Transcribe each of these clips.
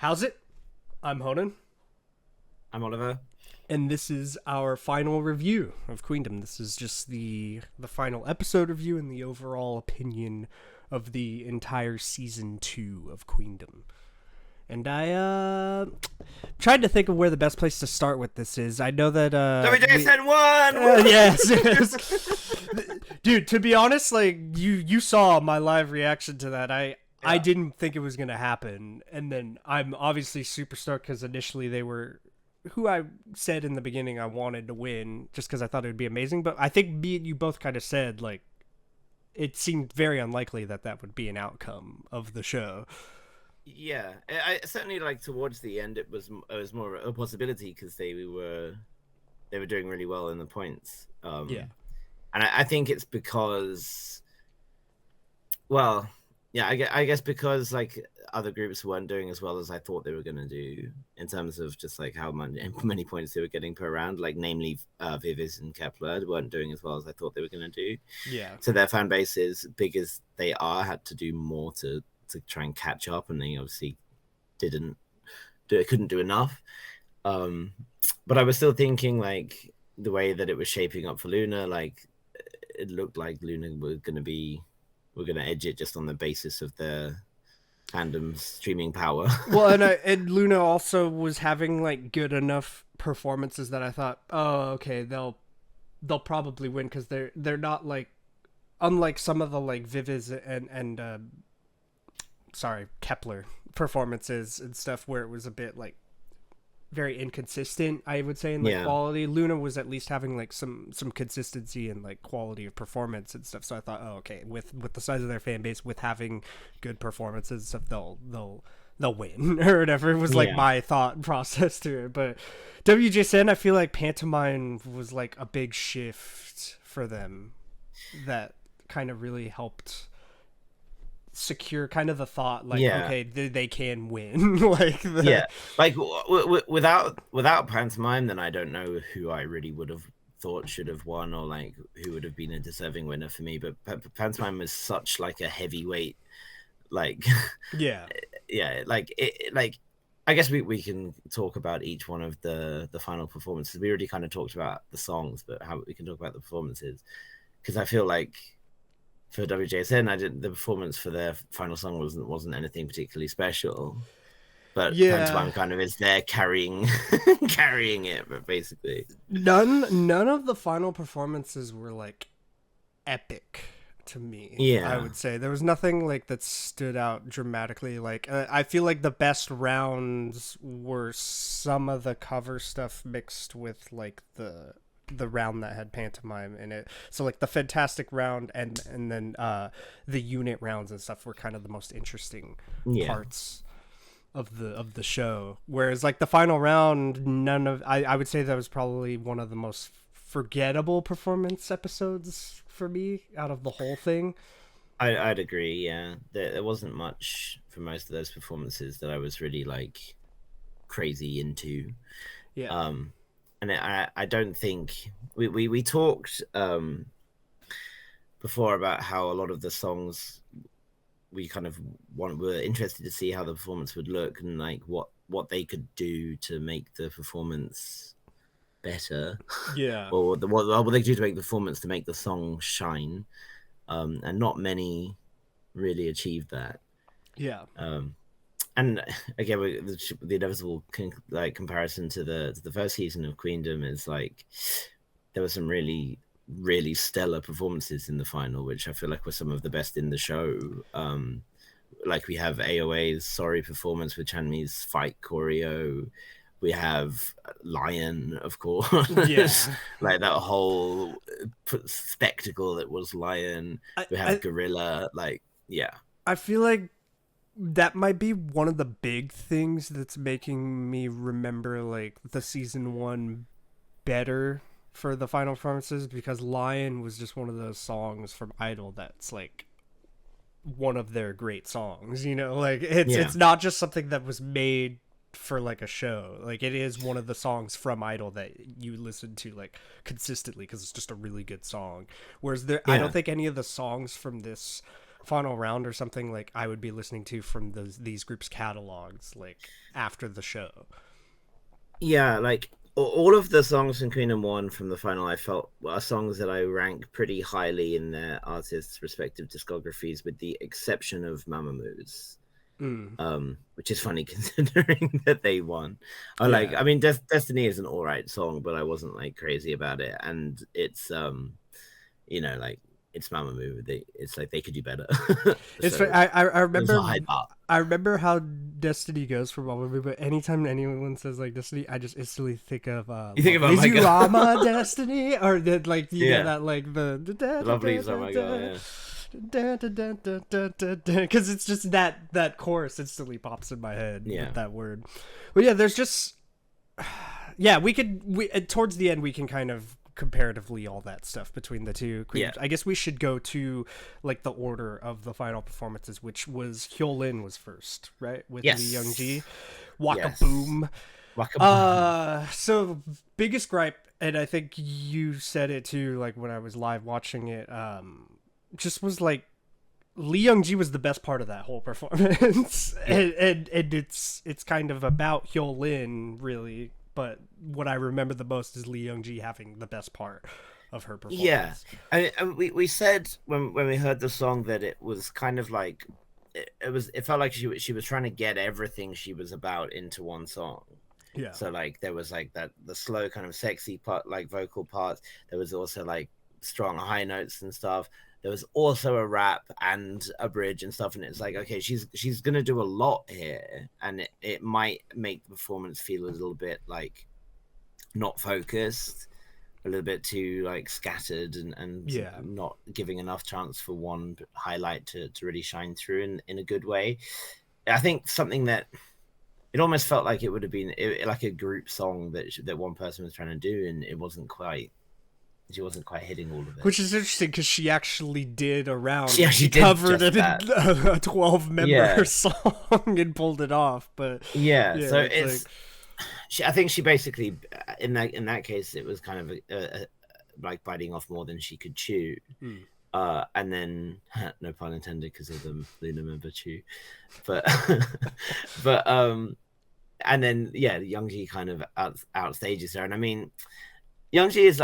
How's it? I'm Hyolyn, I'm Oliver. and this is our final review of Queendom. This is just the final episode review and the overall opinion of the entire season 2 of Queendom. And I tried to think of where the best place to start with this is. I know that WJSN won! yes. Dude, to be honest, like you saw my live reaction to that. I didn't think it was going to happen. And then I'm obviously super stoked because initially they were who I said in the beginning I wanted to win just because I thought it would be amazing. But I think me and you both kind of said, like, it seemed very unlikely that that would be an outcome of the show. Yeah, I certainly like towards the end it was more a possibility because they were doing really well in the points. Yeah. And I think it's because, well, yeah, I guess because like other groups weren't doing as well as I thought they were going to do in terms of just like how many points they were getting per round, like namely Viviz and Kepler weren't doing as well as I thought they were going to do. Yeah. So their fan bases, big as they are, had to do more to try and catch up, and they obviously couldn't do enough. But I was still thinking like the way that it was shaping up for Loona, like it looked like Loona were going to edge it just on the basis of their fandom's streaming power. Well, and Loona also was having like good enough performances that I thought, oh, okay, they'll probably win because they're not like, unlike some of the like Viviz and Kepler performances and stuff where it was a bit like very inconsistent, I would say, in like quality. Loona was at least having like some consistency and like quality of performance and stuff. So I thought, oh, okay, with the size of their fan base, with having good performances and stuff, they'll win or whatever. It was like my thought process to it. But WJSN, I feel like pantomime was like a big shift for them that kind of really helped secure kind of the thought like, okay, they can win. Like without pantomime, then I don't know who I really would have thought should have won or like who would have been a deserving winner for me. But pantomime is such like a heavyweight, like like I guess we can talk about each one of the final performances. We already kind of talked about the songs, but how we can talk about the performances, because I feel like for WJSN, the performance for their final song wasn't anything particularly special, but pantomime kind of is there carrying it. But basically, none of the final performances were like epic to me. I would say there was nothing like that stood out dramatically. Like I feel like the best rounds were some of the cover stuff mixed with like the round that had pantomime in it. So like the fantastic round and then the unit rounds and stuff were kind of the most interesting parts of the show. Whereas like the final round, I would say that was probably one of the most forgettable performance episodes for me out of the whole thing. I'd agree. Yeah, there wasn't much for most of those performances that I was really like crazy into. Yeah. And I don't think we talked before about how a lot of the songs we kind of were interested to see how the performance would look and like what they could do to make the performance better. Yeah. Or what they could do to make the performance to make the song shine. And not many really achieved that. Yeah. And again, the inevitable comparison to the first season of Queendom is like there were some really, really stellar performances in the final, which I feel like were some of the best in the show. Like we have AOA's Sorry performance with Chanmi's fight choreo. We have Lion, of course. Like that whole spectacle that was Lion. We have Gorilla. I feel like that might be one of the big things that's making me remember like the season 1 better for the final performances, because Lion was just one of those songs from Idol that's like one of their great songs, you know, like it's not just something that was made for like a show. Like it is one of the songs from Idol that you listen to like consistently because it's just a really good song. Whereas I don't think any of the songs from this final round or something like I would be listening to from these groups' catalogs like after the show. Yeah, like all of the songs from Queendom 1 from the final, I felt are songs that I rank pretty highly in their artists' respective discographies, with the exception of Mamamoo's. Which is funny considering that they won. I mean, Destiny is an all right song, but I wasn't like crazy about it, and it's you know, like it's Mamamoo. It's like they could do better. It's so, I remember how Destiny goes for Mamamoo, but anytime anyone says like Destiny, I just instantly think of you think about Izurama Destiny, or that like you know that like the Lovely's oh my god, yeah. Because it's just that chorus instantly pops in my head with that word. But yeah, there's just we towards the end we can kind of comparatively all that stuff between the two. I guess we should go to like the order of the final performances, which was Hyolyn was first, right, with Lee Young-ji. Waka Boom. So biggest gripe, and I think you said it too, like when I was live watching it, just was like Lee Young-ji was the best part of that whole performance. and it's kind of about Hyolyn really, but what I remember the most is Lee Young-ji having the best part of her performance. Yeah, we said when we heard the song that it was kind of like it felt like she was trying to get everything she was about into one song. Yeah. So like there was like the slow kind of sexy part, like vocal parts. There was also like strong high notes and stuff. There was also a rap and a bridge and stuff, and it's like, okay, she's gonna do a lot here, and it might make the performance feel a little bit like not focused, a little bit too like scattered, and not giving enough chance for one highlight to really shine through in a good way. I think something that it almost felt like it would have been like a group song that one person was trying to do, and it wasn't quite. She wasn't quite hitting all of it, which is interesting because she actually did a round. She covered it in a 12-member song and pulled it off. But so it's like... I think she basically in that case it was kind of like biting off more than she could chew, and then no pun intended because of the Loona member chew, but and then Young-ji kind of outstages her, and I mean. Young-ji is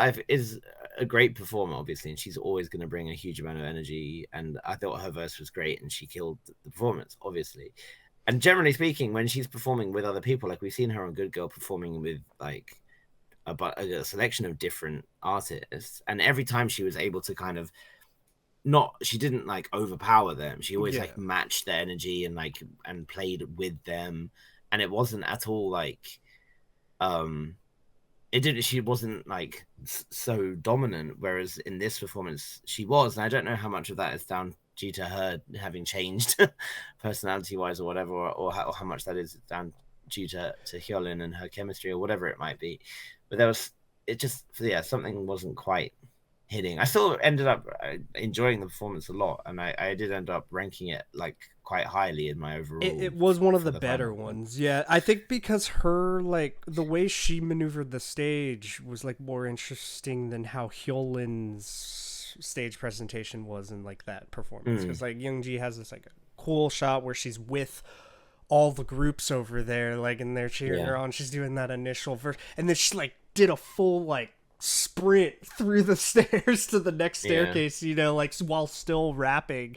a great performer, obviously, and she's always going to bring a huge amount of energy. And I thought her verse was great, and she killed the performance, obviously. And generally speaking, when she's performing with other people, like we've seen her on Good Girl performing with like a selection of different artists, and every time she was able to kind of she didn't like overpower them. She always like matched their energy and played with them, and it wasn't at all like she wasn't like so dominant, whereas in this performance she was, and I don't know how much of that is down due to her having changed personality wise or whatever, or how much that is down due to Hyolyn and her chemistry or whatever it might be, but something wasn't quite hitting. I still ended up enjoying the performance a lot, and I did end up ranking it like quite highly in my overall. It was one of the better ones. Yeah, I think because her like the way she maneuvered the stage was like more interesting than how Hyolyn's stage presentation was in like that performance. Because like Young-ji has this like a cool shot where she's with all the groups over there, like, and they're cheering her on. She's doing that initial verse, and then she like did a full like sprint through the stairs to the next staircase, you know, like while still rapping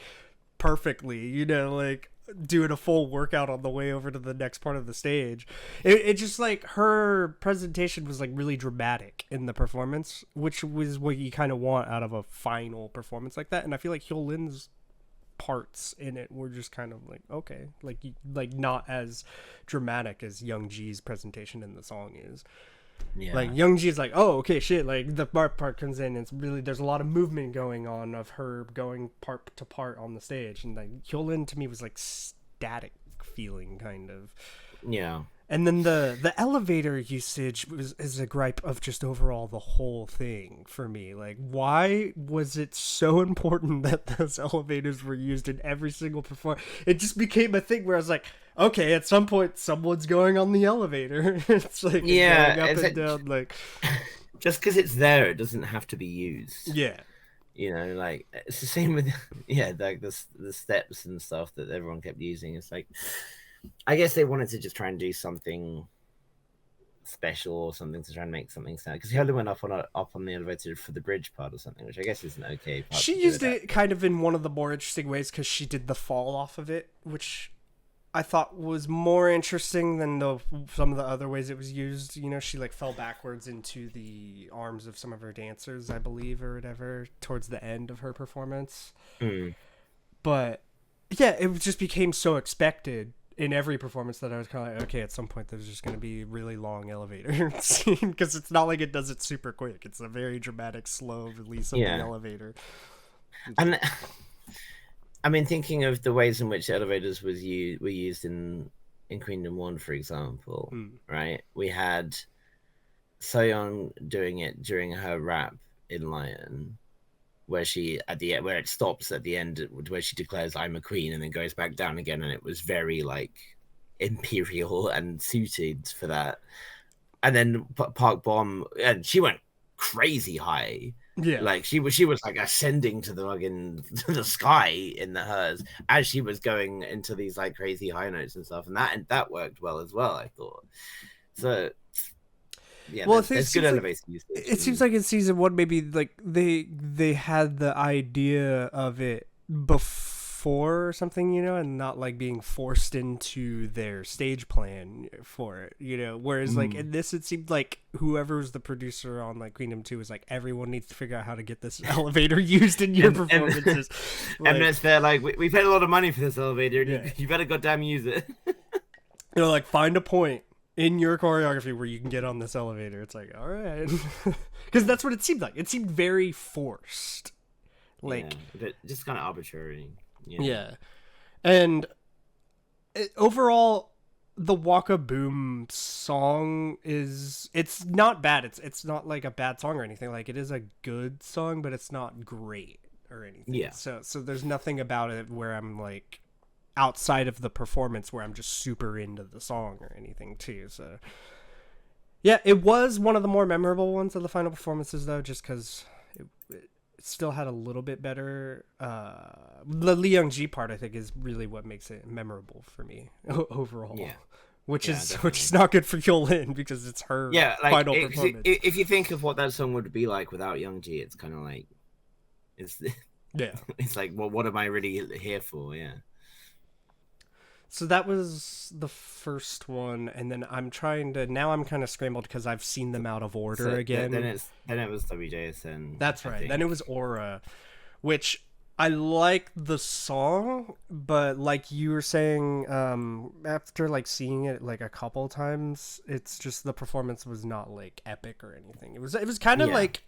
perfectly, you know, like doing a full workout on the way over to the next part of the stage. It just like her presentation was like really dramatic in the performance, which was what you kind of want out of a final performance like that. And I feel like Hyolyn's parts in it were just kind of like okay, like not as dramatic as Young-ji's presentation in the song is. Yeah. Like Young-ji is like, oh, okay, shit. Like the part comes in, and it's really there's a lot of movement going on of her going part to part on the stage, and like Hyolyn to me was like static feeling kind of. Yeah. And then the elevator usage is a gripe of just overall the whole thing for me. Like, why was it so important that those elevators were used in every single performance? It just became a thing where I was like, okay, at some point someone's going on the elevator. It's like going up and down, like just because it's there, it doesn't have to be used. Yeah. You know, like it's the same with yeah, like the steps and stuff that everyone kept using. It's like I guess they wanted to just try and do something special or something to try and make something sound because he only went up on the elevator for the bridge part or something, which I guess is an okay part. She used it kind of in one of the more interesting ways because she did the fall off of it, which I thought was more interesting than some of the other ways it was used. You know, she like fell backwards into the arms of some of her dancers, I believe, or whatever, towards the end of her performance. But yeah, it just became so expected in every performance that I was kind of like, okay, at some point there's just going to be a really long elevator scene because it's not like it does it super quick. It's a very dramatic, slow release of the elevator. And I mean, thinking of the ways in which elevators were used in Queendom 1, for example, right? We had Soyeon doing it during her rap in Lion, where she where it stops at the end, where she declares "I'm a queen" and then goes back down again, and it was very like imperial and suited for that. And then Park Bom, and she went crazy high. Yeah, like she was like ascending to the sky in hers as she was going into these like crazy high notes and stuff, and that worked well as well, I thought. So yeah, well, there's good elevator usage. It seems like in season 1, maybe like they had the idea of it before or something, you know, and not like being forced into their stage plan for it, you know. Whereas like in this, it seemed like whoever was the producer on like Queendom 2 was like, everyone needs to figure out how to get this elevator used in your performances. And it's there like we paid a lot of money for this elevator. Yeah. You better goddamn use it. You know, like find a point in your choreography where you can get on this elevator. It's like, all right, because that's what it seemed like. It seemed very forced, like just kind of arbitrary. Yeah. And overall, the Waka Boom song it's not bad. It's not like a bad song or anything. Like, it is a good song, but it's not great or anything. Yeah. So there's nothing about it where I'm like, outside of the performance, where I'm just super into the song or anything too. So yeah, it was one of the more memorable ones of the final performances, though, just because it still had a little bit better. The Lee Young Ji part, I think, is really what makes it memorable for me overall. Yeah. Which is not good for Hyolyn because it's her final performance. If you think of what that song would be like without Young Ji, it's kind of like it's like, well, what am I really here for? Yeah. So that was the first one, and then I'm kind of scrambled because I've seen them out of order again. Then it was WJSN. That's right. Then it was Aura, which I like the song, but like you were saying, after like seeing it like a couple times, it's just the performance was not like epic or anything. It was kind of like,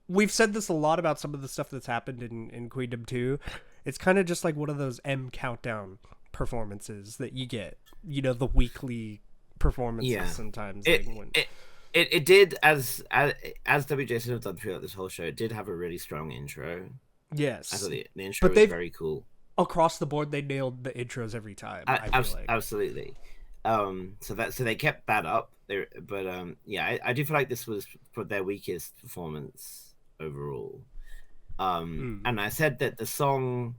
we've said this a lot about some of the stuff that's happened in Queendom 2. It's kind of just like one of those M countdown performances that you get, you know, the weekly performances sometimes. It did, as WJSN have done throughout this whole show, it did have a really strong intro. Yes. I thought the intro was very cool. Across the board, they nailed the intros every time. Absolutely. So they kept that up there, but I do feel like this was their weakest performance overall. And I said that the song,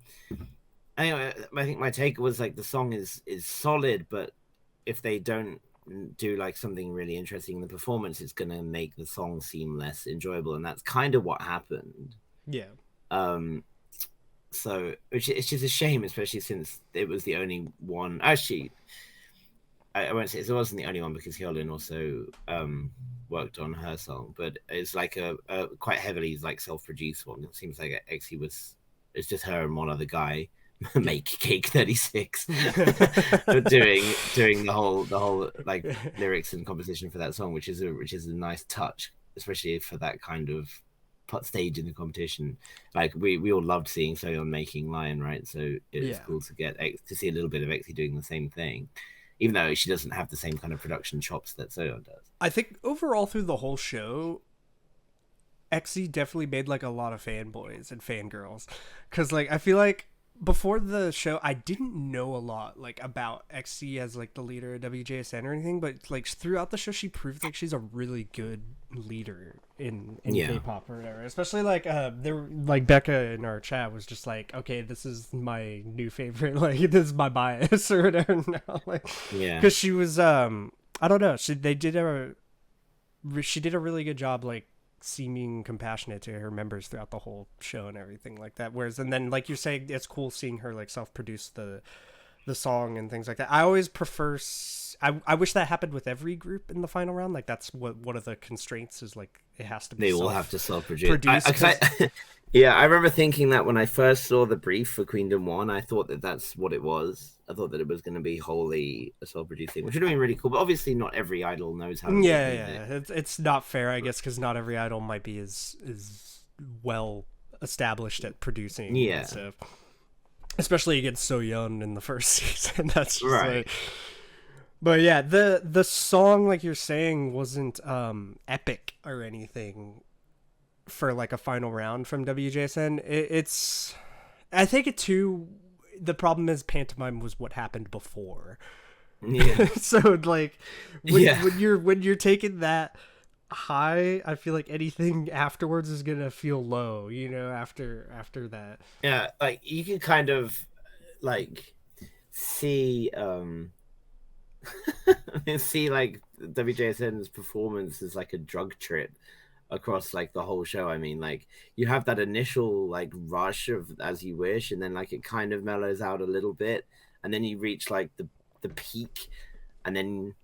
anyway, I think my take was like the song is solid, but if they don't do like something really interesting in the performance, it's gonna make the song seem less enjoyable, and that's kind of what happened. Yeah. So it's just a shame, especially since it was the only one. Actually, I won't say it wasn't the only one because Hyolyn also worked on her song, but it's like a quite heavily like self-produced one. It seems like actually it's just her and one other guy make Cake 36 doing the whole like lyrics and composition for that song, which is a nice touch, especially for that kind of stage in the competition. Like we all loved seeing Soyeon making Lion, right? So it's cool to see a little bit of Exy doing the same thing, even though she doesn't have the same kind of production chops that Soyeon does. I think overall through the whole show, Exy definitely made like a lot of fanboys and fangirls, because like I feel like before the show, I didn't know a lot like about XC as like the leader of WJSN or anything, but like throughout the show, she proved like she's a really good leader in K-pop or whatever. Especially like there like Becca in our chat was just like, okay, this is my new favorite, like this is my bias or whatever now, like because she was I don't know, she did a really good job like seeming compassionate to her members throughout the whole show and everything like that. Whereas, and then like you're saying, it's cool seeing her like self-produce the song and things like that. I always prefer. I wish that happened with every group in the final round. Like that's what one of the constraints is. Like it has to be. They all have to self-produce. Yeah, I remember thinking that when I first saw the brief for Queendom 1, I thought that that's what it was. I thought that it was going to be wholly a self-produced thing, which would have been really cool. But obviously, not every idol knows how to do it. It's not fair, I guess, because not every idol might be as well established at producing. Yeah. So, especially against So Young in the first season. That's just right. Like, but yeah, the song, like you're saying, wasn't epic or anything for like a final round from WJSN. It's I think it too. The problem is pantomime was what happened before. Yeah. So like when you're taking that high, I feel like anything afterwards is gonna feel low. You know, after that. Yeah, like you can kind of like see see like WJSN's performance as like a drug trip across like the whole show. I mean, like you have that initial like rush of As You Wish, and then like it kind of mellows out a little bit, and then you reach like the peak, and then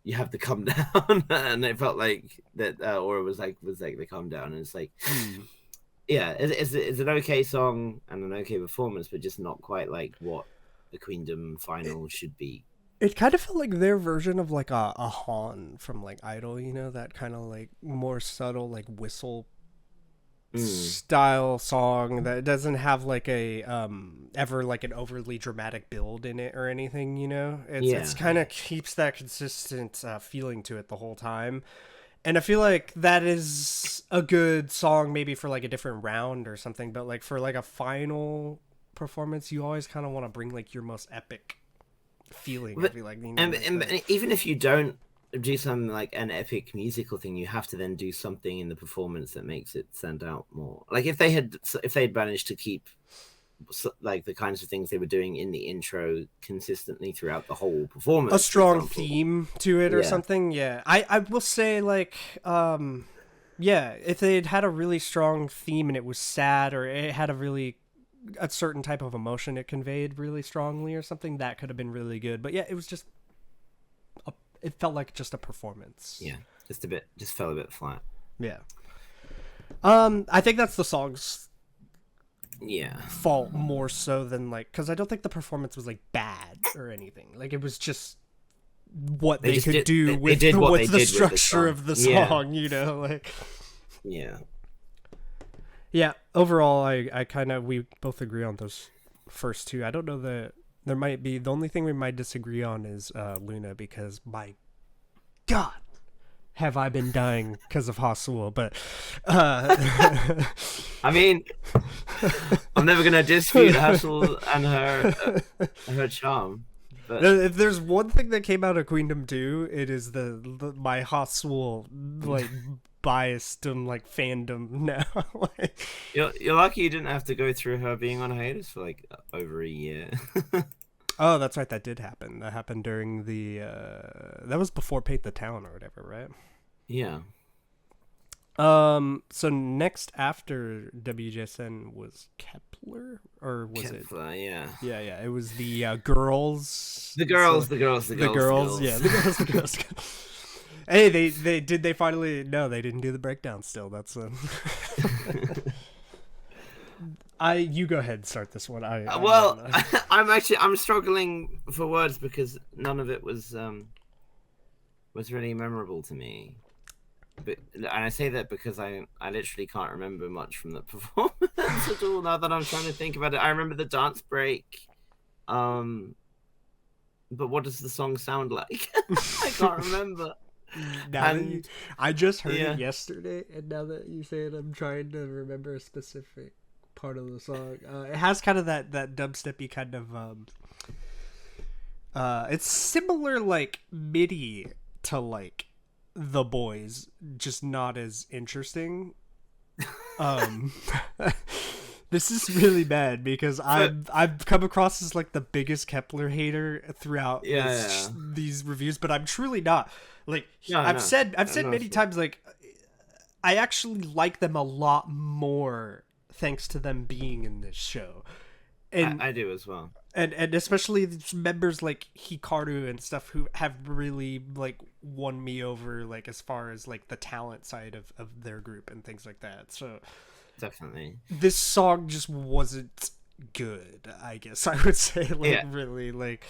you have the come down. And it felt like that, or it was like the come down, and it's like yeah, it's an okay song and an okay performance, but just not quite like what the Queendom final should be. It kind of felt like their version of like a Han from like Idol, you know, that kind of like more subtle like whistle style song that doesn't have like a ever like an overly dramatic build in it or anything, you know. It's kind of keeps that consistent feeling to it the whole time. And I feel like that is a good song maybe for like a different round or something, but like for like a final performance, you always kind of want to bring like your most epic feeling. But, like, you know, and even if you don't do something like an epic musical thing, you have to then do something in the performance that makes it stand out more. Like if they'd managed to keep like the kinds of things they were doing in the intro consistently throughout the whole performance, a strong theme to it or something. I will say like if they had a really strong theme and it was sad, or it had a certain type of emotion it conveyed really strongly or something, that could have been really good. But yeah, it was just it felt like just a performance. Yeah, just fell a bit flat. Yeah. I think that's the song's fault more so than like, because I don't think the performance was like bad or anything. Like it was just what they could do with the structure of the song, you know, like yeah, overall, I kind of, we both agree on those first two. I don't know that there might be, the only thing we might disagree on is Loona, because my God, have I been dying because of Hyolyn, but I mean, I'm never gonna dispute Hyolyn and her charm. But if there's one thing that came out of Queendom 2, it is my Hyolyn like biased and like fandom now. Like, you're lucky you didn't have to go through her being on hiatus for like over a year. Oh, that's right, that did happen. That happened during the that was before Paint the Town or whatever, right? Yeah. So next after WJSN was Kepler, or was Kepler, it? Yeah. Yeah. It was the girls. The girls. Yeah, the girls. Hey, they finally? No, they didn't do the breakdown. Still, that's you go ahead and start this one. I'm struggling for words because none of it was really memorable to me. But, and I say that because I literally can't remember much from the performance at all. Now that I'm trying to think about it, I remember the dance break. But what does the song sound like? I can't remember. I just heard it yesterday, and now that you say it, I'm trying to remember a specific part of the song. It has kind of that dubsteppy kind of it's similar like MIDI to like The Boys, just not as interesting. This is really bad because I've come across as like the biggest Kepler hater throughout these reviews, but I'm truly not. Like I've said many times, like I actually like them a lot more thanks to them being in this show. And I do as well. And especially members like Hikaru and stuff who have really like won me over, like as far as like the talent side of their group and things like that. So definitely this song just wasn't good, I guess I would say. Like really, like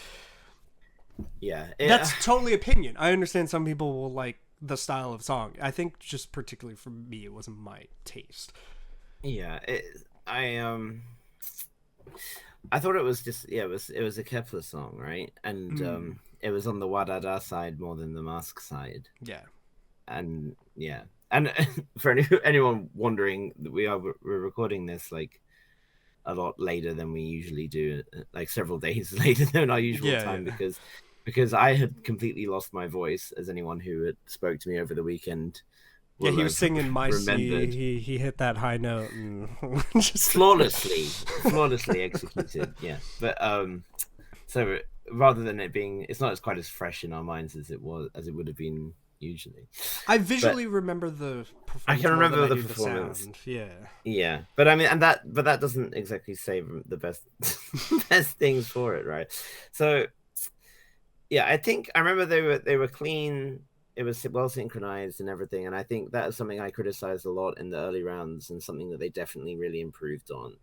that's totally opinion. I understand some people will like the style of song. I think just particularly for me, it wasn't my taste. I thought it was just it was a Kepler song, right? And it was on the Wadada side more than the Mask side. And for anyone wondering, we're recording this like a lot later than we usually do, like several days later than our usual time, because I had completely lost my voice, as anyone who had spoke to me over the weekend. Yeah, he was singing My Sea. He hit that high note and just flawlessly executed. Yeah, but so rather than it being, it's not quite as fresh in our minds as it would have been usually. I visually remember the performance. I can remember the performance. Yeah, but I mean, but that doesn't exactly say the best things for it, right? So yeah, I think I remember they were clean. It was well synchronized and everything, and I think that is something I criticized a lot in the early rounds, and something that they definitely really improved on.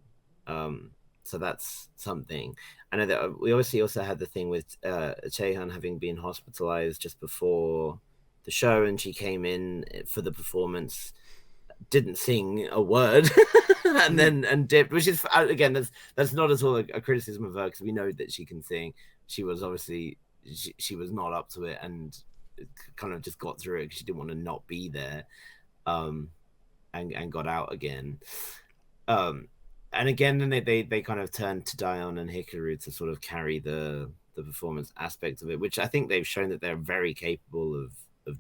So that's something. I know that we obviously also had the thing with Chaehan having been hospitalized just before the show, and she came in for the performance, didn't sing a word, and dipped, which is again that's not at all a criticism of her, because we know that she can sing. She was obviously she was not up to it, and kind of just got through it because she didn't want to not be there, and got out again. And again, then they kind of turned to Dion and Hikaru to sort of carry the performance aspect of it, which I think they've shown that they're very capable of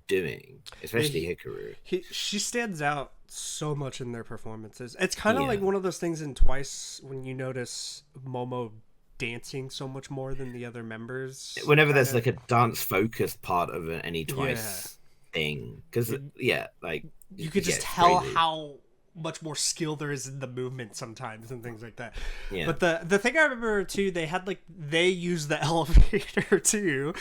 doing, especially Hikaru. She stands out so much in their performances. It's kind of like one of those things in Twice when you notice Momo dancing so much more than the other members. Whenever there's like a dance focused part of any Twice thing, because like you could just tell how much more skill there is in the movement sometimes and things like that. But the thing I remember too, they used the elevator too.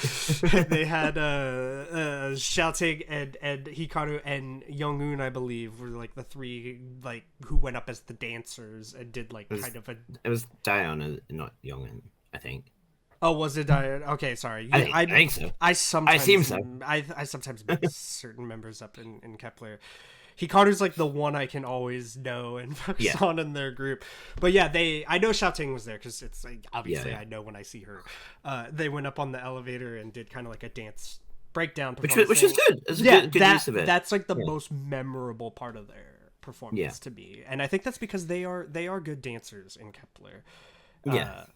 They had Xiaoting and Hikaru and Young-un, I believe, were like the three like who went up as the dancers and did like it was Dion, not Young-un, I think. Oh, was it Dion? Okay, sorry. I think so. I sometimes mix certain members up in Kepler. Hikaru's like the one I can always know and focus on in their group. But I know Xiaoting was there because it's like obviously I know when I see her. They went up on the elevator and did kind of like a dance breakdown performance, which is good. It's a good use of it. That's like the most memorable part of their performance to me, and I think that's because they are good dancers in Kepler.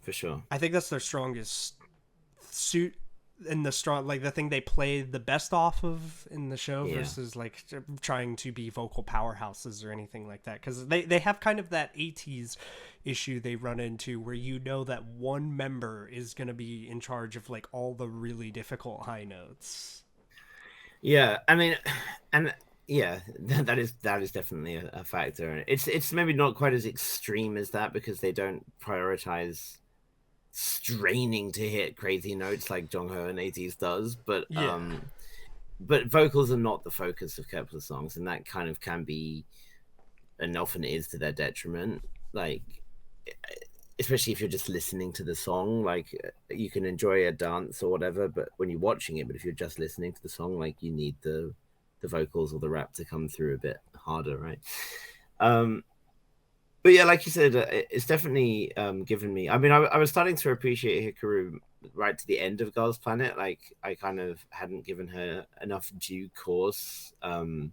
For sure. I think that's their strongest suit. And the thing they play the best off of in the show versus like trying to be vocal powerhouses or anything like that, because they have kind of that 80s issue they run into where that one member is going to be in charge of like all the really difficult high notes. I mean, and that is definitely a factor. It's maybe not quite as extreme as that because they don't prioritize straining to hit crazy notes like Jongho and 80s does, but vocals are not the focus of Kepler songs, and that kind of can be, and often is, to their detriment. Like, especially if you're just listening to the song, like you can enjoy a dance or whatever, but when you're watching it, but if you're just listening to the song, like you need the vocals or the rap to come through a bit harder, right? But yeah, like you said, it's definitely given me. I mean, I was starting to appreciate Hikaru right to the end of Girls Planet. Like, I kind of hadn't given her enough due course. I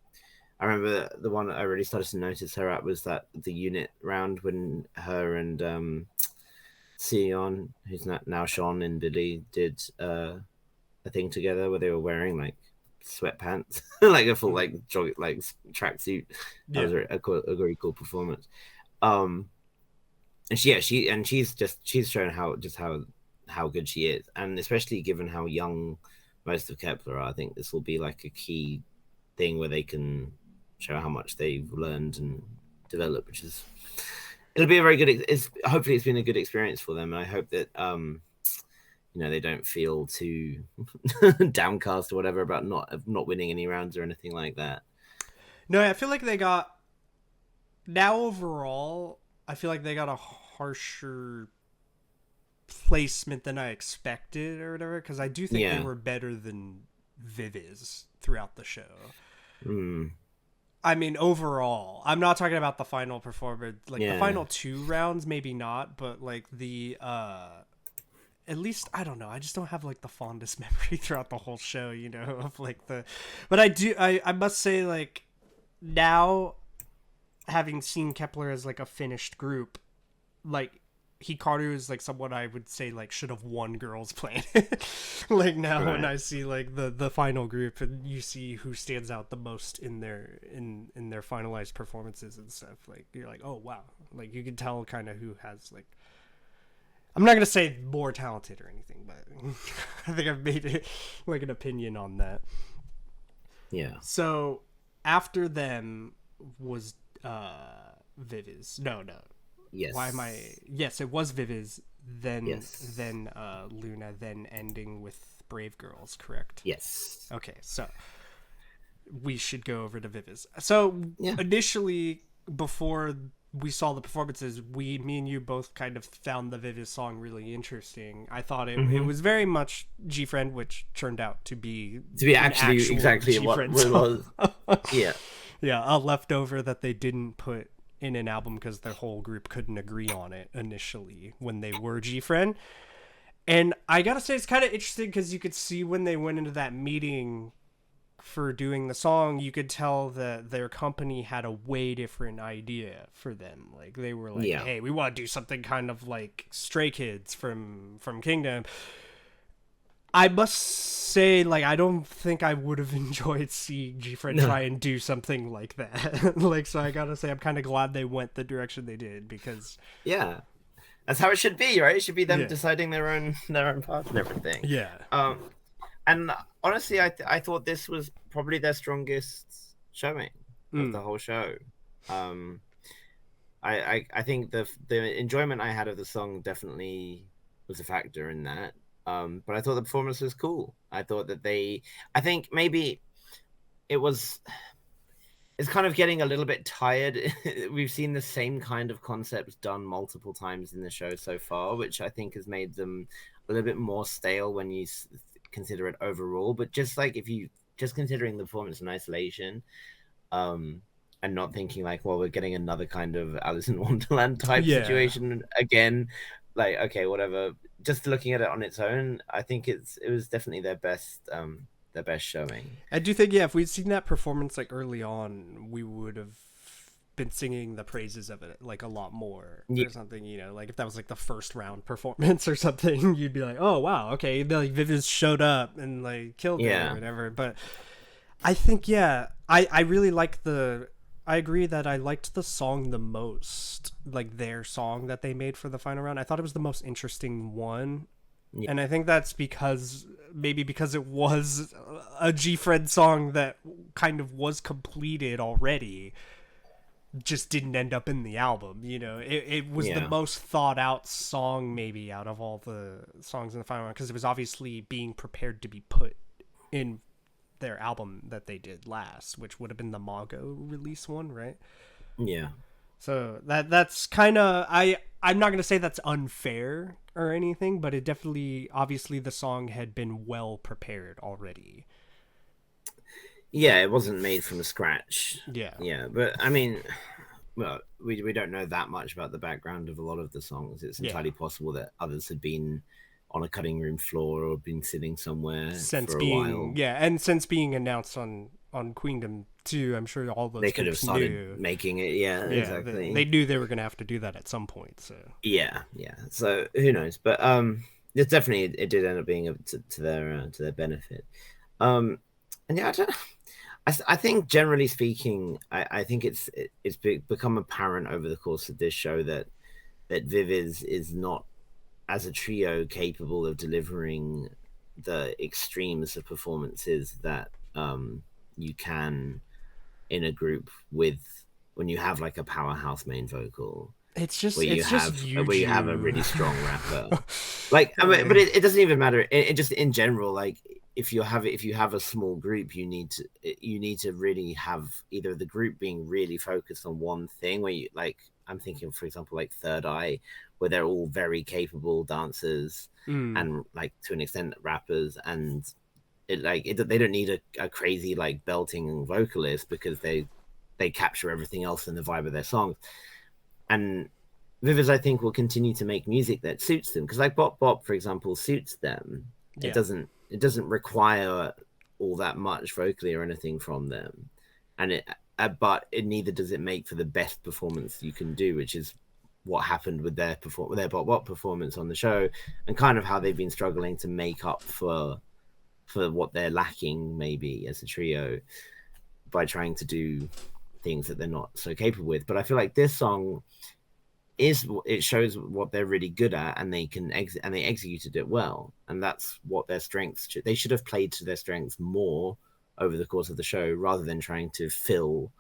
I remember the one I really started to notice her at was that the unit round when her and Sion, who's now Sean and Billy, did a thing together where they were wearing like sweatpants, like a full like tracksuit. That was a very cool performance. And she's shown how good she is, and especially given how young most of Kepler are, I think this will be like a key thing where they can show how much they've learned and developed, which is it'll be a very good. Hopefully it's been a good experience for them. I hope that they don't feel too downcast or whatever about not winning any rounds or anything like that. No, I feel like they got now overall. I feel like they got a harsher placement than I expected or whatever, because I do think they were better than Viviz throughout the show. I mean, overall, I'm not talking about the final performance, like the final 2 rounds, maybe not, but like the at least, I don't know, I just don't have like the fondest memory throughout the whole show, of like but I must say, like, now having seen Kepler as like a finished group, like Hikaru is like someone I would say like should have won Girls Planet. Like now when I see like the final group and you see who stands out the most in their finalized performances and stuff, like you're like, oh wow, like you can tell kind of who has, like, I'm not gonna say more talented or anything, but I think I've made it like an opinion on that. Yeah. So after them was Viviz. No. Yes. Why am I? Yes, it was Viviz. Then Loona. Then ending with Brave Girls. Correct. Yes. Okay, so we should go over to Viviz. So initially, before we saw the performances, me and you both kind of found the Viviz song really interesting. I thought it was very much G-Friend, which turned out to be actually exactly what it was. Yeah, a leftover that they didn't put in an album because their whole group couldn't agree on it initially when they were G-Friend. And I gotta say, it's kind of interesting because you could see when they went into that meeting for doing the song, you could tell that their company had a way different idea for them. Like, they were like, hey, we want to do something kind of like Stray Kids from Kingdom. I must say, like, I don't think I would have enjoyed seeing G-Friend try and do something like that. Like, so I gotta say, I'm kind of glad they went the direction they did, because that's how it should be, right? It should be them deciding their own path and everything. And honestly, I thought this was probably their strongest showing of the whole show. I think the enjoyment I had of the song definitely was a factor in that. But I thought the performance was cool. I thought that I think maybe it's kind of getting a little bit tired. We've seen the same kind of concepts done multiple times in the show so far, which I think has made them a little bit more stale when you consider it overall. But just like, if you just considering the performance in isolation, and not thinking like, well, we're getting another kind of Alice in Wonderland type situation again, like, okay, whatever. Just looking at it on its own, I think it was definitely their best showing. I do think, if we'd seen that performance like early on, we would have been singing the praises of it like a lot more or something. Like if that was like the first round performance or something, you'd be like, oh wow, okay, like Viviz showed up and like killed it or whatever. But I think I really like I agree that I liked the song the most, like their song that they made for the final round. I thought it was the most interesting one. Yeah. And I think that's because it was a G-Friend song that kind of was completed already, just didn't end up in the album. It was the most thought out song maybe out of all the songs in the final round, because it was obviously being prepared to be put in their album that they did last, which would have been the Mago release one, right? Yeah. So that's kind of, I'm not going to say that's unfair or anything, but it definitely, obviously the song had been well prepared already. Yeah, it wasn't made from scratch. Yeah. Yeah, but I mean, well, we don't know that much about the background of a lot of the songs. It's entirely possible that others had been on a cutting room floor or been sitting somewhere for a while. Yeah, and since being announced on on Queendom too. I'm sure all those they could have started knew. making it. Yeah, exactly. They knew they were going to have to do that at some point. So yeah. So who knows? But it's definitely it did end up being to their benefit. And yeah, I think generally speaking, I think it's become apparent over the course of this show that Viviz is not, as a trio, capable of delivering the extremes of performances that you can in a group with when you have like a powerhouse main vocal. It's just where you have a really strong rapper. Like, I mean, but it doesn't even matter. It just in general, like if you have a small group, you need to really have either the group being really focused on one thing. Where you like, I'm thinking, for example, like Third Eye, where they're all very capable dancers and like to an extent rappers, and they don't need a crazy like belting vocalist because they capture everything else in the vibe of their songs. And Viviz, I think, will continue to make music that suits them because, like Bop Bop, for example, suits them. Yeah. It doesn't require all that much vocally or anything from them, and but neither does it make for the best performance you can do, which is what happened with their Bop Bop performance on the show, and kind of how they've been struggling to make up for what they're lacking maybe as a trio by trying to do things that they're not so capable with. But I feel like this song it shows what they're really good at, and they executed it well, and that's what their strengths they should have played to their strengths more over the course of the show rather than trying to fill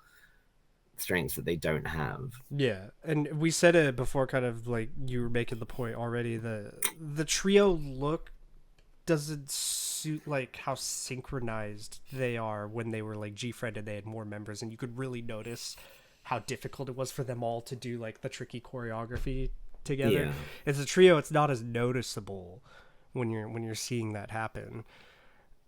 strengths that they don't have. Yeah, and we said it before, kind of like you were making the point already, the trio look doesn't suit like how synchronized they are when they were like G-Friend and they had more members, and you could really notice how difficult it was for them all to do like the tricky choreography together. Yeah. As a trio, it's not as noticeable when you're seeing that happen.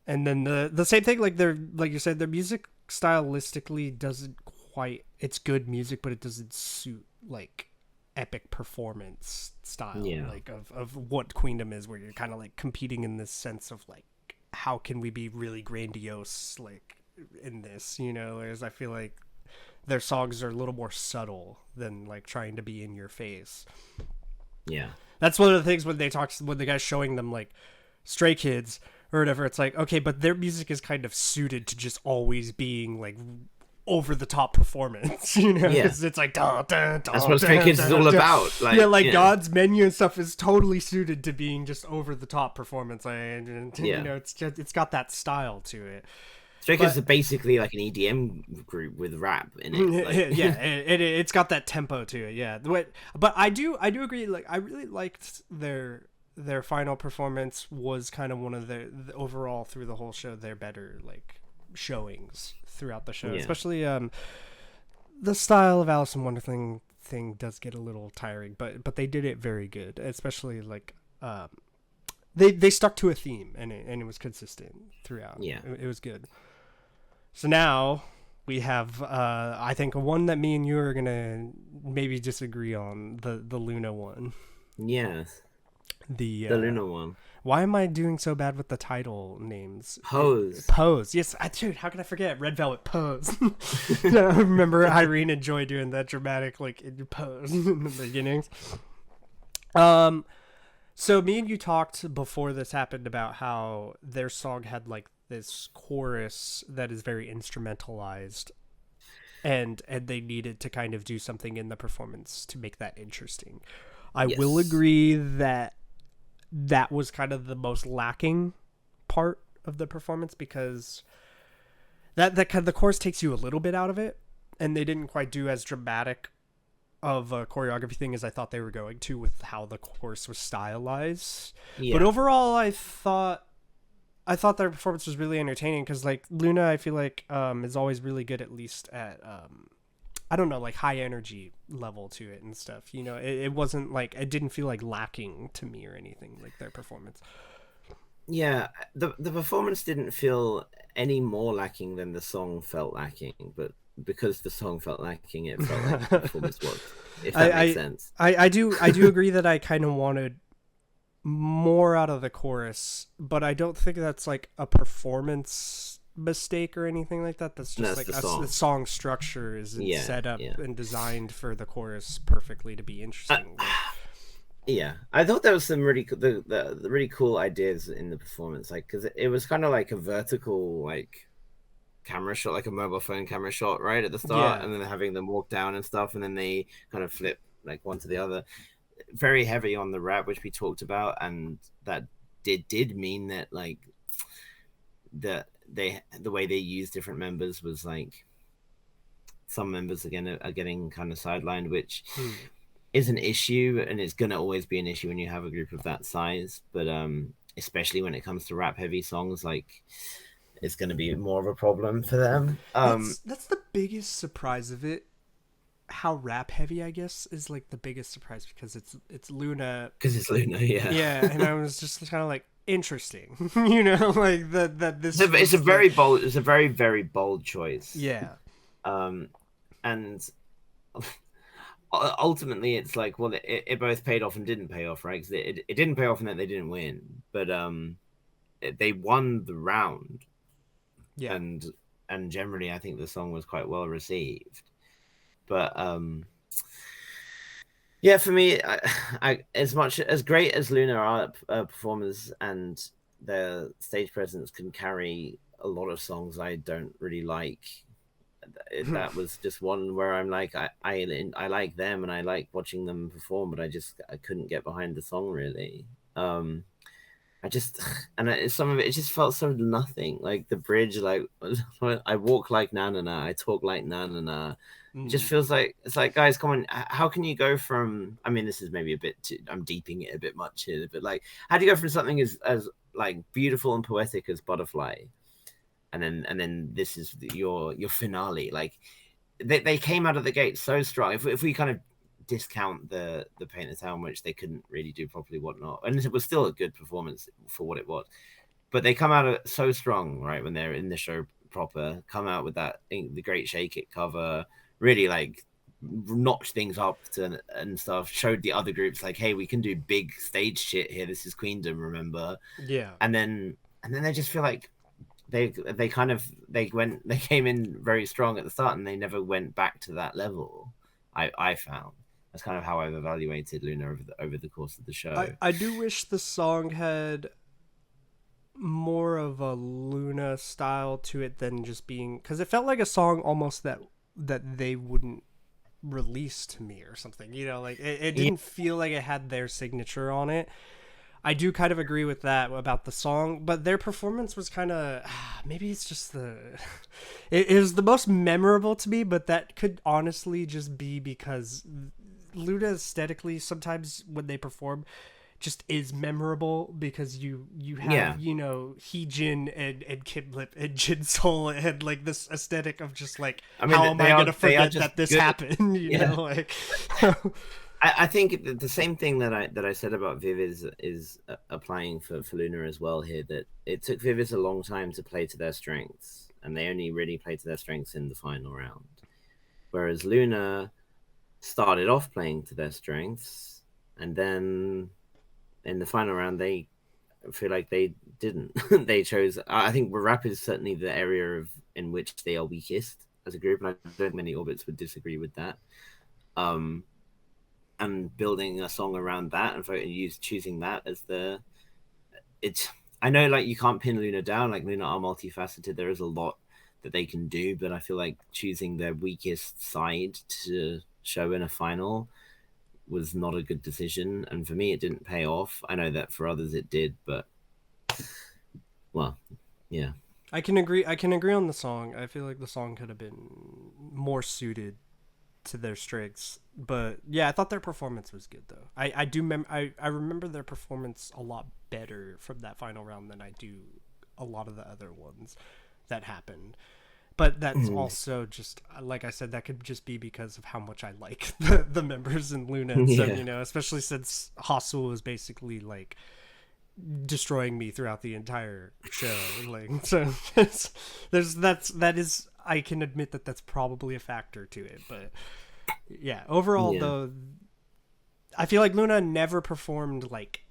And then the same thing, like you said, their music stylistically doesn't quite, it's good music, but it doesn't suit like epic performance style, like of what Queendom is, where you're kind of like competing in this sense of like, how can we be really grandiose like in this, whereas I feel like their songs are a little more subtle than like trying to be in your face. Yeah, that's one of the things when the guy's showing them like Stray Kids or whatever, it's like, okay, but their music is kind of suited to just always being like over the top performance, because it's like that's what Stray Kids is all about. Like, God's Menu and stuff is totally suited to being just over the top performance, and it's got that style to it. Stray Kids is basically like an EDM group with rap in it. Like. It's got that tempo to it. Yeah, but I do agree. Like, I really liked their final performance was kind of one of the overall through the whole show, their better like showings throughout the show, especially the style of Alice in Wonderland thing does get a little tiring, but they did it very good, especially like they stuck to a theme and it was consistent throughout. It was good. So now we have I think one that me and you are gonna maybe disagree on, the Loona one. Yes, the Loona one. Why am I doing so bad with the title names? Pose. Yes, dude, how can I forget? Red Velvet Pose. I remember Irene and Joy doing that dramatic like pose in the beginnings. So me and you talked before this happened about how their song had like this chorus that is very instrumentalized, and they needed to kind of do something in the performance to make that interesting. I will agree that was kind of the most lacking part of the performance, because that kind of, the chorus takes you a little bit out of it, and they didn't quite do as dramatic of a choreography thing as I thought they were going to with how the chorus was stylized. Yeah. But overall, I thought their performance was really entertaining, because like Loona, I feel like is always really good, at least at I don't know, like high energy level to it and stuff. It wasn't like, it didn't feel like lacking to me or anything, like their performance. Yeah, the performance didn't feel any more lacking than the song felt lacking, but because the song felt lacking, it felt like the performance was. If that makes sense. I do agree that I kind of wanted more out of the chorus, but I don't think that's like a performance mistake or anything like that. That's just the song structure isn't set up and designed for the chorus perfectly to be interesting. Yeah, I thought there was some really the really cool ideas in the performance, like because it was kind of like a vertical like camera shot, like a mobile phone camera shot, right at the start, and then having them walk down and stuff, and then they kind of flip like one to the other. Very heavy on the rap, which we talked about, and that did mean that like the way they use different members was like some members again are getting kind of sidelined, which is an issue, and it's gonna always be an issue when you have a group of that size. But especially when it comes to rap heavy songs, like it's gonna be more of a problem for them. That's the biggest surprise of it. How rap heavy, I guess, is like the biggest surprise because it's Loona. Because it's Loona, yeah. Yeah, and I was just kind of like interesting, you know, like that. This it's a very bold. It's a very very bold choice. Yeah. And ultimately, it's like, well, it both paid off and didn't pay off, right? Because it didn't pay off in that they didn't win, but they won the round. Yeah. And generally, I think the song was quite well received. But yeah, for me, I as much as great as Loona are performers and their stage presence can carry a lot of songs I don't really like. That was just one where I'm like, I like them and I like watching them perform, but I couldn't get behind the song really. Some of it just felt so nothing. Like the bridge, like I walk like na na na, I talk like na na na. It just feels like it's like, guys, come on, how can you go from? I mean, this is maybe a bit too, I'm deeping it a bit much here, but like, how do you go from something as like beautiful and poetic as Butterfly, and then this is your finale? Like they came out of the gate so strong. If we kind of discount the Paint the Town, which they couldn't really do properly, whatnot, and it was still a good performance for what it was, but they come out of it so strong, right, when they're in the show proper, come out with that the great Shake It cover, really like notched things up and stuff, showed the other groups like, hey, we can do big stage shit here, this is Queendom, remember? Yeah. And then they just feel like they came in very strong at the start and they never went back to that level. I found that's kind of how I've evaluated Loona over the course of the show. I do wish the song had more of a Loona style to it than just being, because it felt like a song almost that they wouldn't release to me or something, you know, like it didn't feel like it had their signature on it. I do kind of agree with that about the song, but their performance was kind of, maybe it's just it is the most memorable to me, but that could honestly just be because Loona aesthetically sometimes when they perform just is memorable because you have, you know, Heejin and Kimlip and Jin Soul and like this aesthetic of just like, how am I going to forget that this happened? You know, like... I think the same thing that I said about Viviz is applying for Loona as well here, that it took Viviz a long time to play to their strengths, and they only really played to their strengths in the final round. Whereas Loona started off playing to their strengths, and then in the final round, they feel like they didn't. They chose, I think rap is certainly the area in which they are weakest as a group, and I don't think many Orbits would disagree with that. And building a song around that and choosing that as I know like you can't pin Loona down, like Loona are multifaceted, there is a lot that they can do, but I feel like choosing their weakest side to show in a final was not a good decision, and for me it didn't pay off. I know that for others it did, but well, yeah. I can agree on the song. I feel like the song could have been more suited to their strengths, but yeah, I thought their performance was good though. I remember their performance a lot better from that final round than I do a lot of the other ones that happened. But that's also just, like I said, that could just be because of how much I like the members in Loona. And so, you know, especially since Hasul was basically like destroying me throughout the entire show. Like, so that is, I can admit that that's probably a factor to it. But yeah, overall though, I feel like Loona never performed like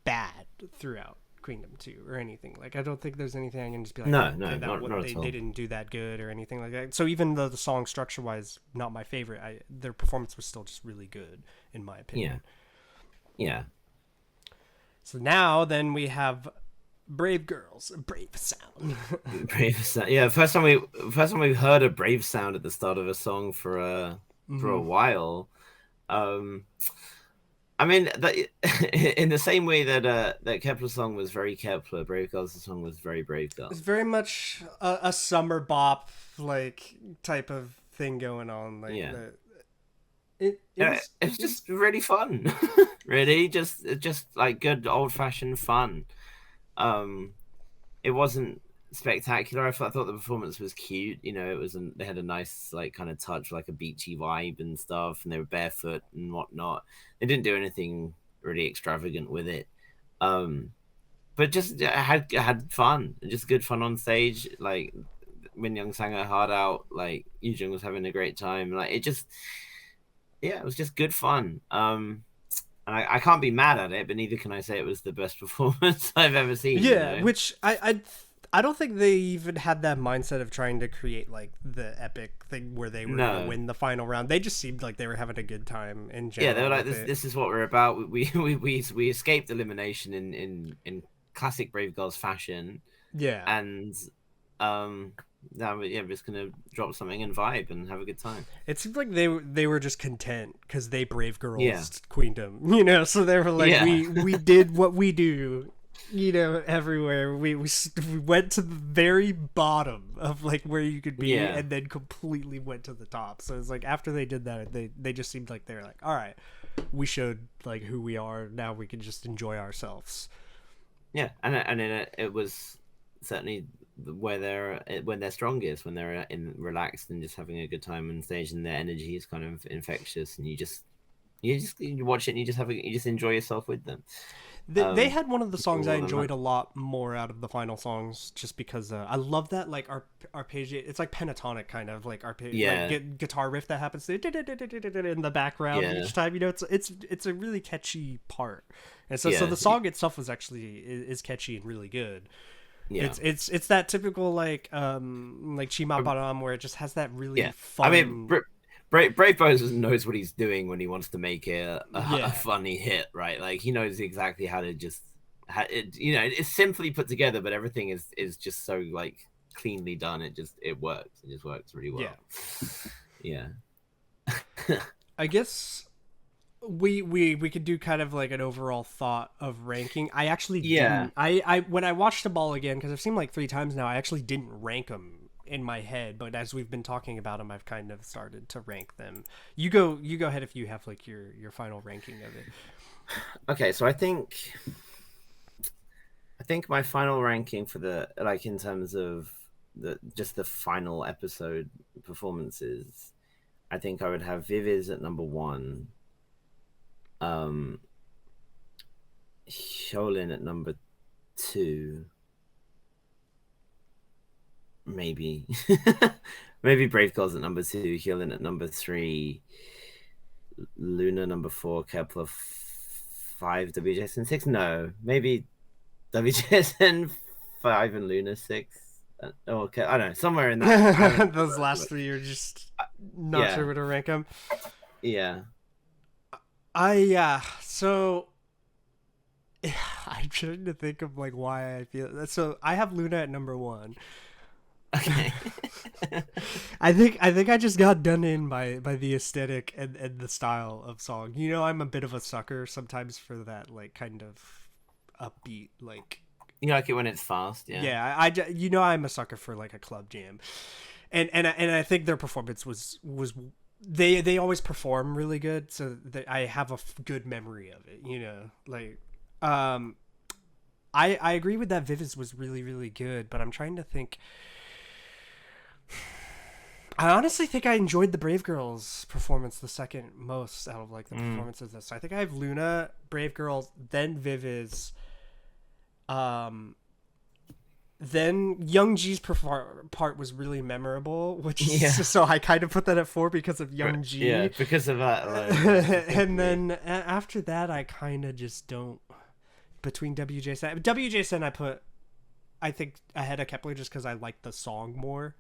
bad throughout Queendom 2 or anything. Like, I don't think there's anything I can just be like, not they didn't do that good or anything like that. So even though the song structure-wise not my favorite, their performance was still just really good, in my opinion. Yeah. So now, then, we have Brave Girls, Brave Sound. Brave Sound. Yeah, first time we heard a Brave Sound at the start of a song for a while. I mean, in the same way that Kepler's song was very Kepler, Brave Girls' song was very Brave Girls. It's very much a summer bop like type of thing going on. Like, it's just really fun. Really, just like good old fashioned fun. It wasn't spectacular. I thought the performance was cute. You know, they had a nice like kind of touch, like a beachy vibe and stuff, and they were barefoot and whatnot. They didn't do anything really extravagant with it, but just had fun, just good fun on stage. Like Min Young sang her heart out. Like Yujin was having a great time. Like it was just good fun. And I can't be mad at it, but neither can I say it was the best performance I've ever seen. Yeah, you know? Which I don't think they even had that mindset of trying to create like the epic thing where they were going to win the final round. They just seemed like they were having a good time in general. Yeah, they were like, this is what we're about. We escaped elimination in classic Brave Girls fashion. Yeah, and now we're just gonna drop something and vibe and have a good time. It seemed like they were just content because they Brave Girls Queendom, you know. So they were like, we did what we do. You know, everywhere we went to the very bottom of like where you could be, and then completely went to the top. So it's like after they did that, they just seemed like they were like, all right, we showed like who we are. Now we can just enjoy ourselves. Yeah, and it was certainly when they're strongest, when they're relaxed and just having a good time on stage, and their energy is kind of infectious, and you watch it and you just enjoy yourself with them. They had one of the songs I enjoyed a lot more out of the final songs, just because I love that like arpeggio. It's like pentatonic kind of like arpeggio, like guitar riff that happens in the background each time. You know, it's a really catchy part, and so the song itself is catchy and really good. Yeah. It's that typical like Chima Baram where it just has that really fun. I mean, Brave Bones knows what he's doing when he wants to make a funny hit, right? Like he knows exactly how to it's simply put together, but everything is just so like cleanly done. It works. It just works really well. Yeah. I guess we could do kind of like an overall thought of ranking. I actually didn't. I when I watched the ball again, because I've seen like 3 times now, I actually didn't rank them in my head, but as we've been talking about them, I've kind of started to rank them. You go ahead if you have like your final ranking of it. Okay, so I think my final ranking for the like in terms of the final episode performances, I think I would have Viviz at number 1, Hyolyn at number 2. Maybe Brave Girls at number 2, Hyolyn at number 3, Loona number 4, Kepler 5, WJSN 6. No, maybe WJSN 5 and Loona 6. Okay, I don't know, somewhere in that. Those last 3 you're just not sure where to rank them. Yeah. So I'm trying to think of like why I feel that. So I have Loona at number 1. Okay. I think I just got done in by the aesthetic and the style of song. You know, I'm a bit of a sucker sometimes for that like kind of upbeat like. You like it when it's fast, yeah. Yeah, I'm a sucker for like a club jam, and I think their performance was they always perform really good, so I have a good memory of it. You know, like I agree with that. Viviz was really really good, but I'm trying to think. I honestly think I enjoyed the Brave Girls performance the second most out of like the performances. So I think I have Loona, Brave Girls, then Viviz, then Young G's part was really memorable, which so I kind of put that at 4 because of Young G. Yeah, because of that. And then after that, I kind of just don't between WJSN I think ahead of Kepler just because I like the song more.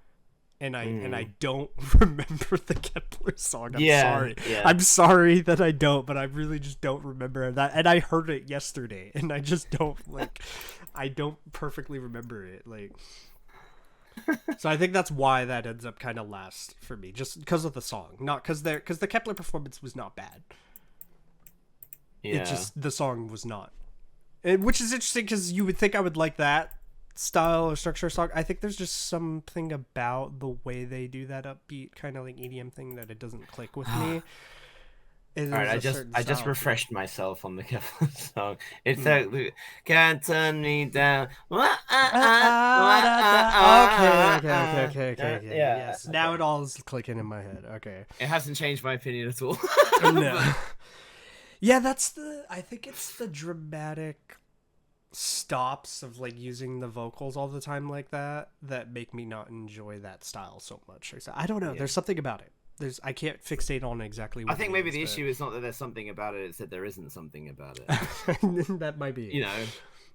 And I don't remember the Kepler song. I'm sorry. Yeah. I'm sorry that I don't, but I really just don't remember that. And I heard it yesterday, and I just don't I don't perfectly remember it. So I think that's why that ends up kind of last for me, just because of the song, not because the Kepler performance was not bad. Yeah. It just the song was not, which is interesting because you would think I would like that style or structure song. I think there's just something about the way they do that upbeat kind of like EDM thing that it doesn't click with me. All right, I just refreshed myself on the Kepler song. It's like can't turn me down. Okay. Yeah. Yes. Okay. Now it all is clicking in my head. Okay. It hasn't changed my opinion at all. No. Yeah, I think it's the dramatic stops of like using the vocals all the time like that make me not enjoy that style so much. I don't know. Yeah. There's something about it. I can't fixate on exactly what I think maybe the issue is not that there's something about it, it's that there isn't something about it. That might be. You know.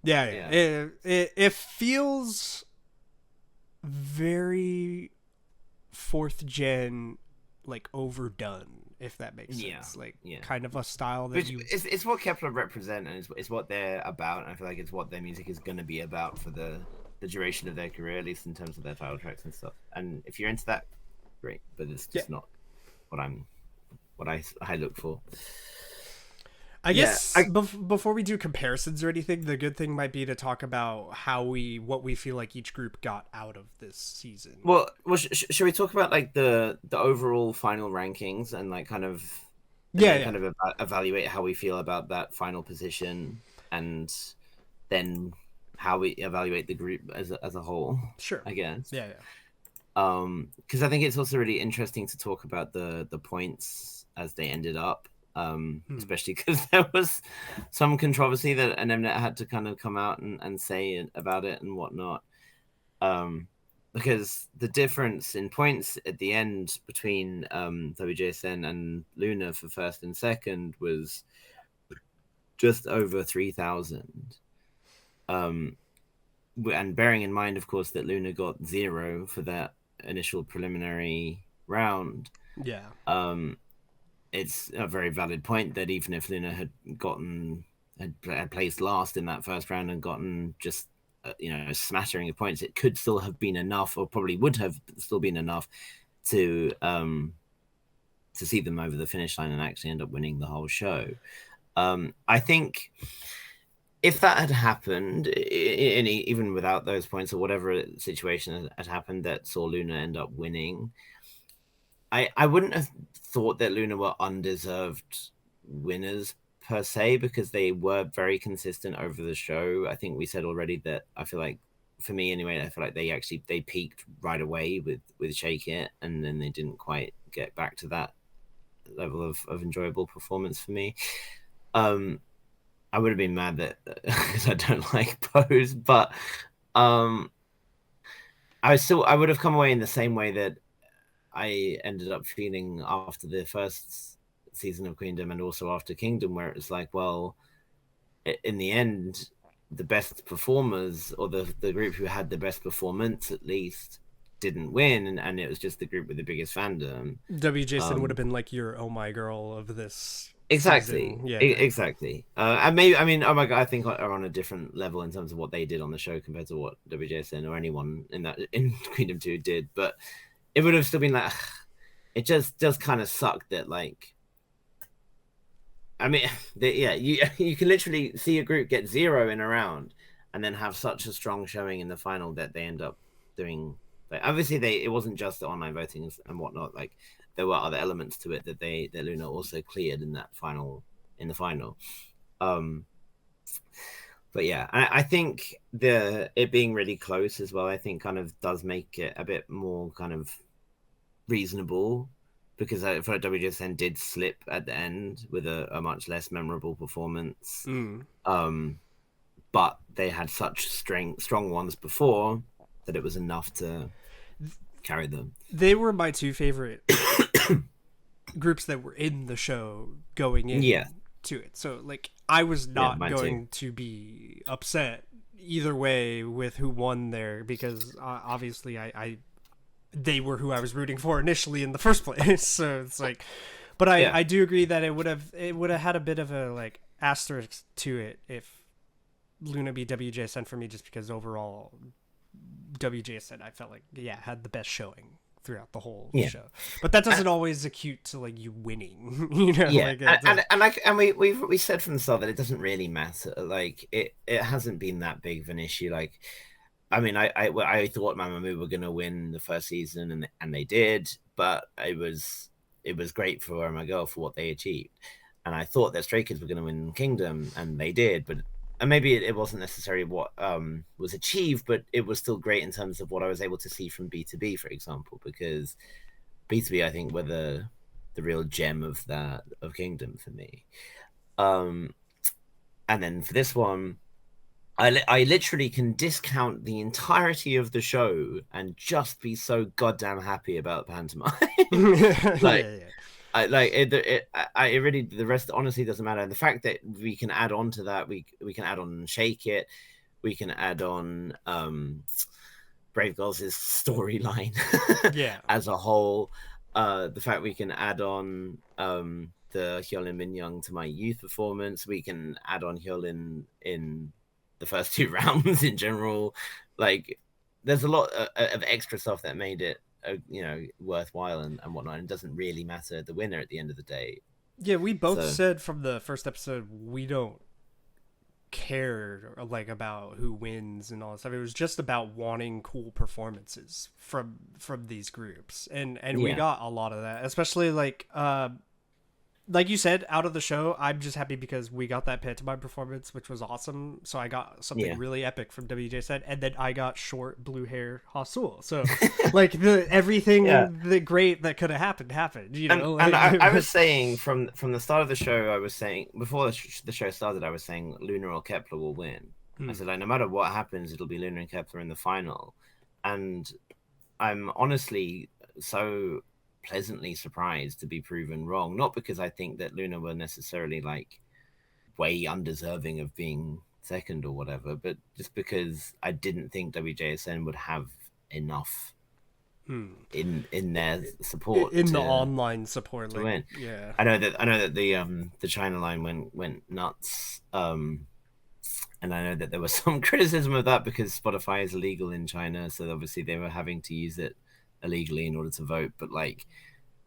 Yeah. It feels very fourth gen, like overdone, if that makes sense. Kind of a style that it's what Kepler represent, and it's what they're about, and I feel like it's what their music is going to be about for the duration of their career, at least in terms of their title tracks and stuff. And if you're into that, great, but it's just not what I look for. I guess before we do comparisons or anything, the good thing might be to talk about what we feel like each group got out of this season. Well, should we talk about like the overall final rankings and like kind of kind of evaluate how we feel about that final position, and then how we evaluate the group as a whole? Sure. I guess. Yeah. Because I think it's also really interesting to talk about the points as they ended up. Especially because there was some controversy that Mnet had to kind of come out and say about it and whatnot. Because the difference in points at the end between WJSN and Loona for first and second was just over 3,000. And bearing in mind, of course, that Loona got 0 for that initial preliminary round. Yeah. It's a very valid point that even if Loona had placed last in that first round and gotten just a smattering of points, it could still have been enough, or probably would have still been enough to see them over the finish line and actually end up winning the whole show. I think if that had happened, even without those points or whatever situation had happened that saw Loona end up winning, I wouldn't have thought that Loona were undeserved winners per se, because they were very consistent over the show. I think we said already that I feel like, for me anyway, I feel like they peaked right away with Shake It, and then they didn't quite get back to that level of enjoyable performance for me. I would have been mad that because I don't like Pose, but I would have come away in the same way that I ended up feeling after the first season of Queendom and also after Kingdom, where it was like, well, in the end, the best performers, or the group who had the best performance at least, didn't win, and it was just the group with the biggest fandom. WJSN would have been like your Oh My Girl of this. Exactly. Yeah. Exactly. And maybe, I mean, Oh My God, I think are on a different level in terms of what they did on the show compared to what WJSN or anyone in Queendom 2 did, but it would have still been like, it just does kind of suck that, like, I mean, you can literally see a group get 0 in a round and then have such a strong showing in the final that they end up doing. Like, obviously, it wasn't just the online voting and whatnot. Like, there were other elements to it that Loona also cleared in the final. But yeah, I think it being really close as well, I think kind of does make it a bit more kind of reasonable, because I feel like WJSN did slip at the end with a much less memorable performance. But they had such strong ones before that it was enough to carry them. They were my 2 favorite groups that were in the show going in. Yeah. to it. So like I was not going too. to be upset either way with who won there, because obviously they were who I was rooting for initially in the first place. So it's like, but I do agree that it would have had a bit of a like asterisk to it if Loona beat WJSN for me, just because overall WJSN I felt like had the best showing throughout the whole show, but that doesn't always acute to like you winning, you know. We said from the start that it doesn't really matter. Like it hasn't been that big of an issue. Like, I mean, I thought Mamamoo were gonna win the first season, and they did, but it was great for my girl for what they achieved, and I thought that Stray Kids were gonna win Kingdom, and they did, but. And maybe it wasn't necessarily what was achieved, but it was still great in terms of what I was able to see from B2B, for example, because B2B, I think, were the real gem of Kingdom for me. And then for this one, I literally can discount the entirety of the show and just be so goddamn happy about pantomime. Like, I like it. I really, the rest honestly doesn't matter. And the fact that we can add on to that, we can add on Shake It, we can add on Brave Girls' storyline, as a whole. The fact we can add on the Hyolyn Min Young to my youth performance, we can add on Hyolyn in the first 2 rounds in general. Like, there's a lot of extra stuff that made it worthwhile and whatnot, and it doesn't really matter the winner at the end of the day. We both said from the first episode we don't care like about who wins and all that stuff. It was just about wanting cool performances from these groups, and we got a lot of that, especially like you said, out of the show, I'm just happy because we got that pantomime performance, which was awesome. So I got something really epic from WJSN, and then I got short blue hair Hasul. So like everything the great that could have happened, you know. And I was saying from the start of the show, I was saying before the show started, I was saying Loona or Kepler will win. I said, like, no matter what happens, it'll be Loona and Kepler in the final. And I'm honestly so pleasantly surprised to be proven wrong, not because I think that Loona were necessarily like way undeserving of being second or whatever, but just because I didn't think WJSN would have enough in their support in the online support to win. I know that the China line went nuts, and I know that there was some criticism of that because Spotify is illegal in China, so obviously they were having to use it illegally in order to vote. But like,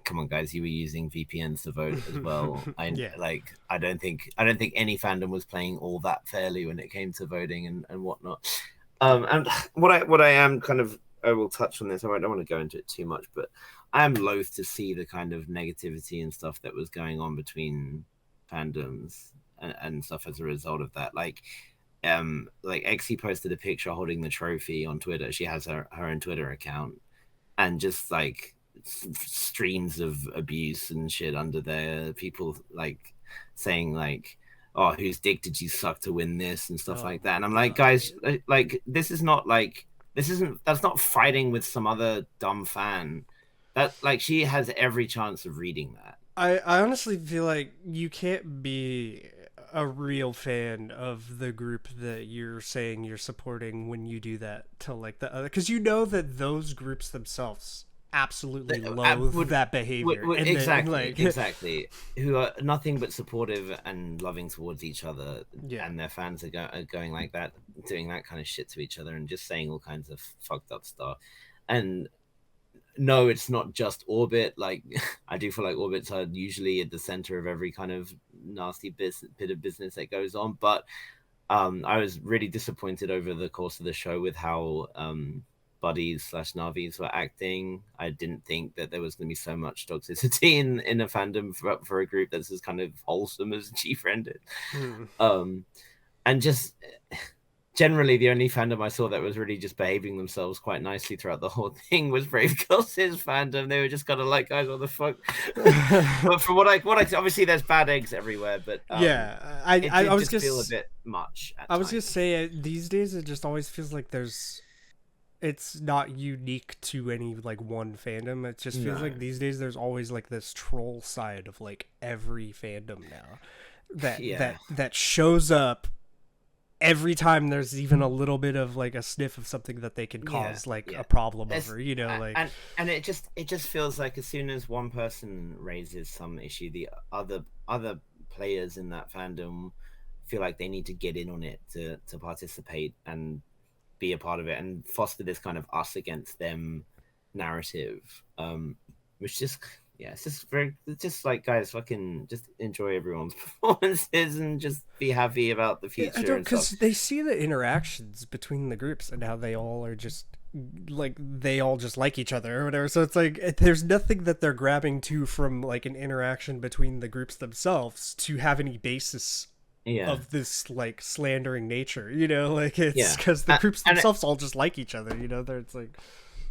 come on, guys, you were using VPNs to vote as well. I don't think any fandom was playing all that fairly when it came to voting and whatnot. And what I am kind of, I will touch on this. I don't want to go into it too much, but I am loath to see the kind of negativity and stuff that was going on between fandoms and stuff as a result of that. Like Exy posted a picture holding the trophy on Twitter. She has her own Twitter account, and just like streams of abuse and shit under there, people like saying like, oh, whose dick did you suck to win this and stuff like that. And I'm like, guys, like, that's not fighting with some other dumb fan. That, like, she has every chance of reading that. I honestly feel like you can't be a real fan of the group that you're saying you're supporting when you do that to like the other, because you know that those groups themselves absolutely loathe that behavior. Exactly. Who are nothing but supportive and loving towards each other, and their fans are going like that, doing that kind of shit to each other and just saying all kinds of fucked up stuff. And no, it's not just Orbit. Like, I do feel like Orbits are usually at the center of every kind of nasty bit of business that goes on. But I was really disappointed over the course of the show with how buddies / Navis were acting. I didn't think that there was going to be so much toxicity in a fandom for a group that's as kind of wholesome as G-Friended. And just generally the only fandom I saw that was really just behaving themselves quite nicely throughout the whole thing was Brave Girls' fandom. They were just kind of like, guys, what the fuck? But from what I obviously there's bad eggs everywhere, but I was just feel a bit much. I was gonna say these days it just always feels like it's not unique to any like one fandom. It just feels like these days there's always like this troll side of like every fandom now. that shows up every time there's even a little bit of like a sniff of something that they can cause a problem over, like and it just feels like as soon as one person raises some issue, the other players in that fandom feel like they need to get in on it to participate and be a part of it and foster this kind of us against them narrative, which just it's just like, guys, fucking just enjoy everyone's performances and just be happy about the future. I don't, because they see the interactions between the groups and how they all are just like they all just like each other or whatever. So it's like there's nothing that they're grabbing to from like an interaction between the groups themselves to have any basis of this like slandering nature. Like it's because the groups themselves all just like each other. They're it's like.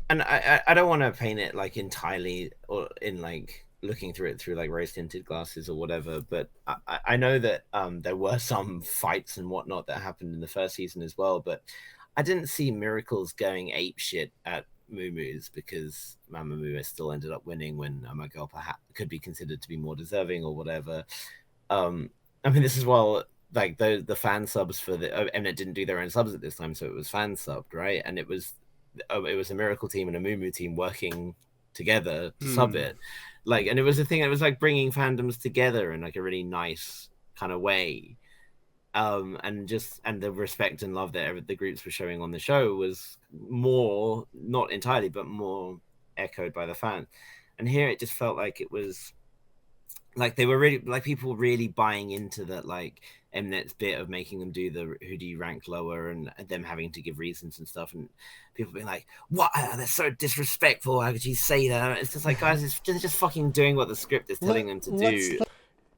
And I don't want to paint it like entirely or in like looking through it through like rose tinted glasses or whatever, but I know that there were some fights and whatnot that happened in the first season as well, but I didn't see Miracles going ape shit at Moo because Mamamoo still ended up winning when my girl perhaps could be considered to be more deserving or whatever. I mean, this is like the fan subs for the Mnet didn't do their own subs at this time, so it was fan subbed, right? And it was a Miracle team and a Moo team working together to sub it, like, and it was a thing. It was like bringing fandoms together in like a really nice kind of way, and the respect and love that the groups were showing on the show was more, not entirely, but more echoed by the fans. And here it just felt like it was like they were really like people really buying into that, like Mnet's bit of making them do the who do you rank lower and them having to give reasons and stuff, and people being like, what, they're so disrespectful, how could you say that? It's just like, guys, it's just fucking doing what the script is telling them to do.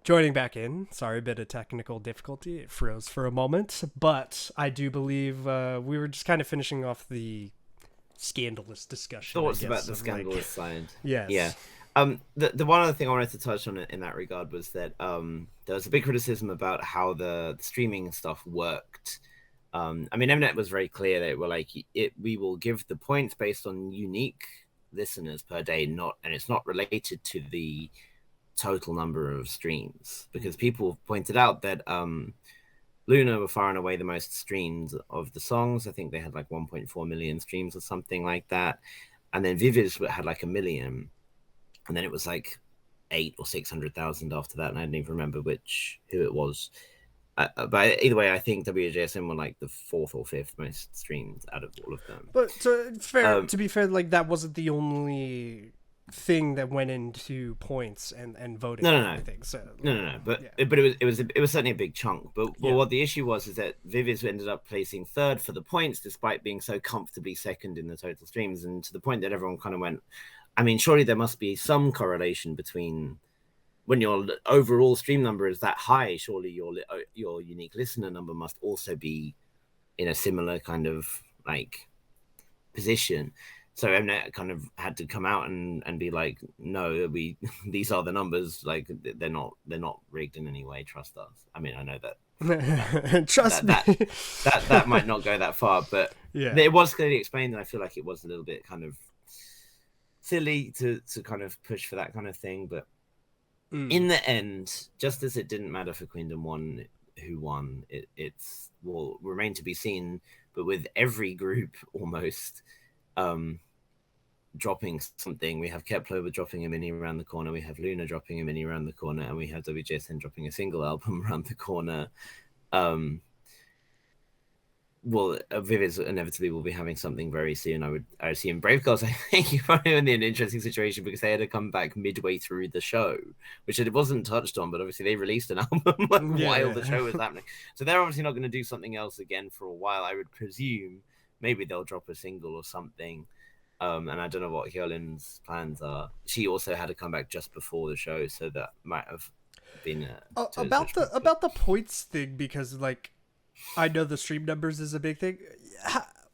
Joining back in, sorry, a bit of technical difficulty, it froze for a moment, but I do believe we were just kind of finishing off the scandalous discussion. Thoughts about the scandalous side. Yes. Yeah. The one other thing I wanted to touch on in that regard was that there was a big criticism about how the streaming stuff worked. I mean, Mnet was very clear that we're like, we will give the points based on unique listeners per day, and it's not related to the total number of streams, because people pointed out that Loona were far and away the most streamed of the songs. I think they had like 1.4 million streams or something like that, and then Viviz had like 1 million. And then it was like 800,000 or 600,000 after that, and I didn't even remember who it was. But either way, I think WJSN were like the 4th or 5th most streamed out of all of them. But to be fair, like that wasn't the only thing that went into points and voting. No. And everything. So no. But it was certainly a big chunk. But what the issue was is that Viviz ended up placing 3rd for the points, despite being so comfortably 2nd in the total streams, and to the point that everyone kind of went, I mean, surely there must be some correlation between when your overall stream number is that high, surely your unique listener number must also be in a similar kind of like position. So Mnet kind of had to come out and be like, no, these are the numbers, like they're not rigged in any way, trust us. I mean, I know that trust me. that might not go that far, but it was clearly explained, and I feel like it was a little bit kind of silly to kind of push for that kind of thing. But in the end, just as it didn't matter for Queendom who won, it's will remain to be seen, but with every group almost dropping something. We have Kepler dropping a mini around the corner, we have Loona dropping a mini around the corner, and we have WJSN dropping a single album around the corner. Well, Viviz inevitably will be having something very soon. I assume Brave Girls, I think, you're probably in an interesting situation because they had to come back midway through the show, which it wasn't touched on, but obviously they released an album while the show was happening. So they're obviously not going to do something else again for a while. I would presume maybe they'll drop a single or something. And I don't know what Hyolyn's plans are. She also had to come back just before the show, so that might have been about the points thing, because like I know the stream numbers is a big thing.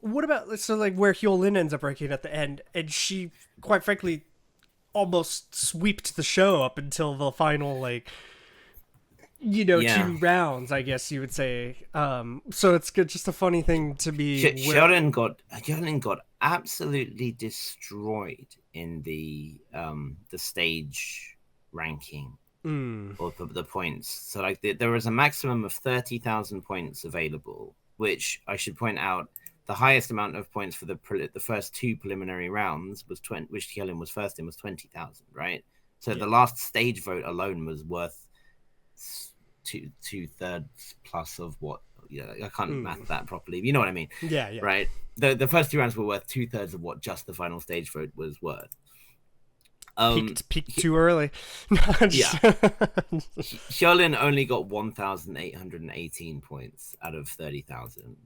What about where Hyolyn ends up ranking at the end, and she quite frankly almost sweeped the show up until the final 2 rounds, I guess you would say. So it's good, just a funny thing to be. Hyolyn got absolutely destroyed in the stage ranking. or the points. So like there was a maximum of 30,000 points available, which I should point out, the highest amount of points for the first 2 preliminary rounds was 20, which Hyolyn was first in, was 20,000, right? So the last stage vote alone was worth two-thirds plus of what, I can't math that properly. You know what I mean? Yeah. Right. The first 2 rounds were worth 2/3 of what just the final stage vote was worth. Peaked too early. Hyolyn only got 1,818 points out of 30,000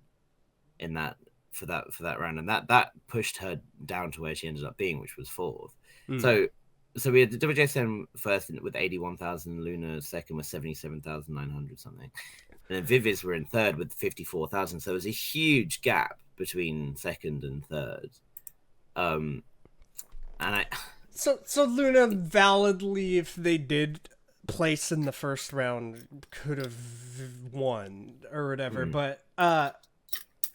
in that for that round, and that pushed her down to where she ended up being, which was 4th. So we had the WJSN first with 81,000, Loona second with 77,900 something, and then Viviz were in third with 54,000. So there was a huge gap between second and third. So Loona validly, if they did place in the first round, could have won or whatever, but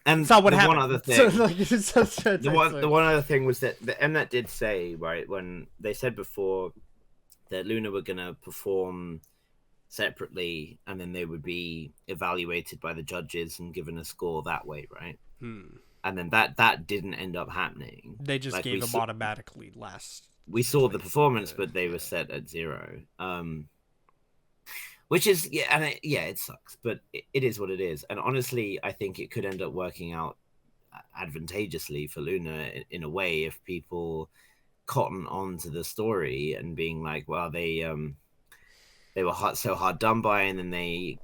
and it's not what happened. One other thing, the one other thing was that the Mnet did say, right, when they said before that Loona were gonna perform separately and then they would be evaluated by the judges and given a score that way, right? And then that didn't end up happening. They just gave them automatically last. We saw the performance, but they were set at 0. Which is, it sucks, but it is what it is. And honestly, I think it could end up working out advantageously for Loona in a way if people cotton on to the story and being like, well, they were so hard done by, and then they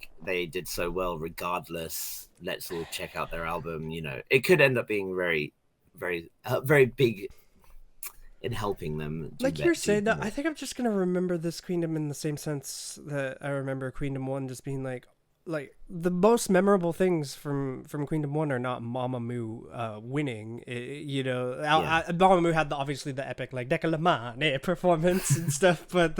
did so well regardless. Let's all check out their album. It could end up being very, very, very big in helping them. Like you're saying that, I think I'm just gonna remember this Queendom in the same sense that I remember Queendom 1 just being like the most memorable things from Queendom 1 are not Mamamoo winning. Mamamoo had obviously the epic like Decalamane performance and stuff, but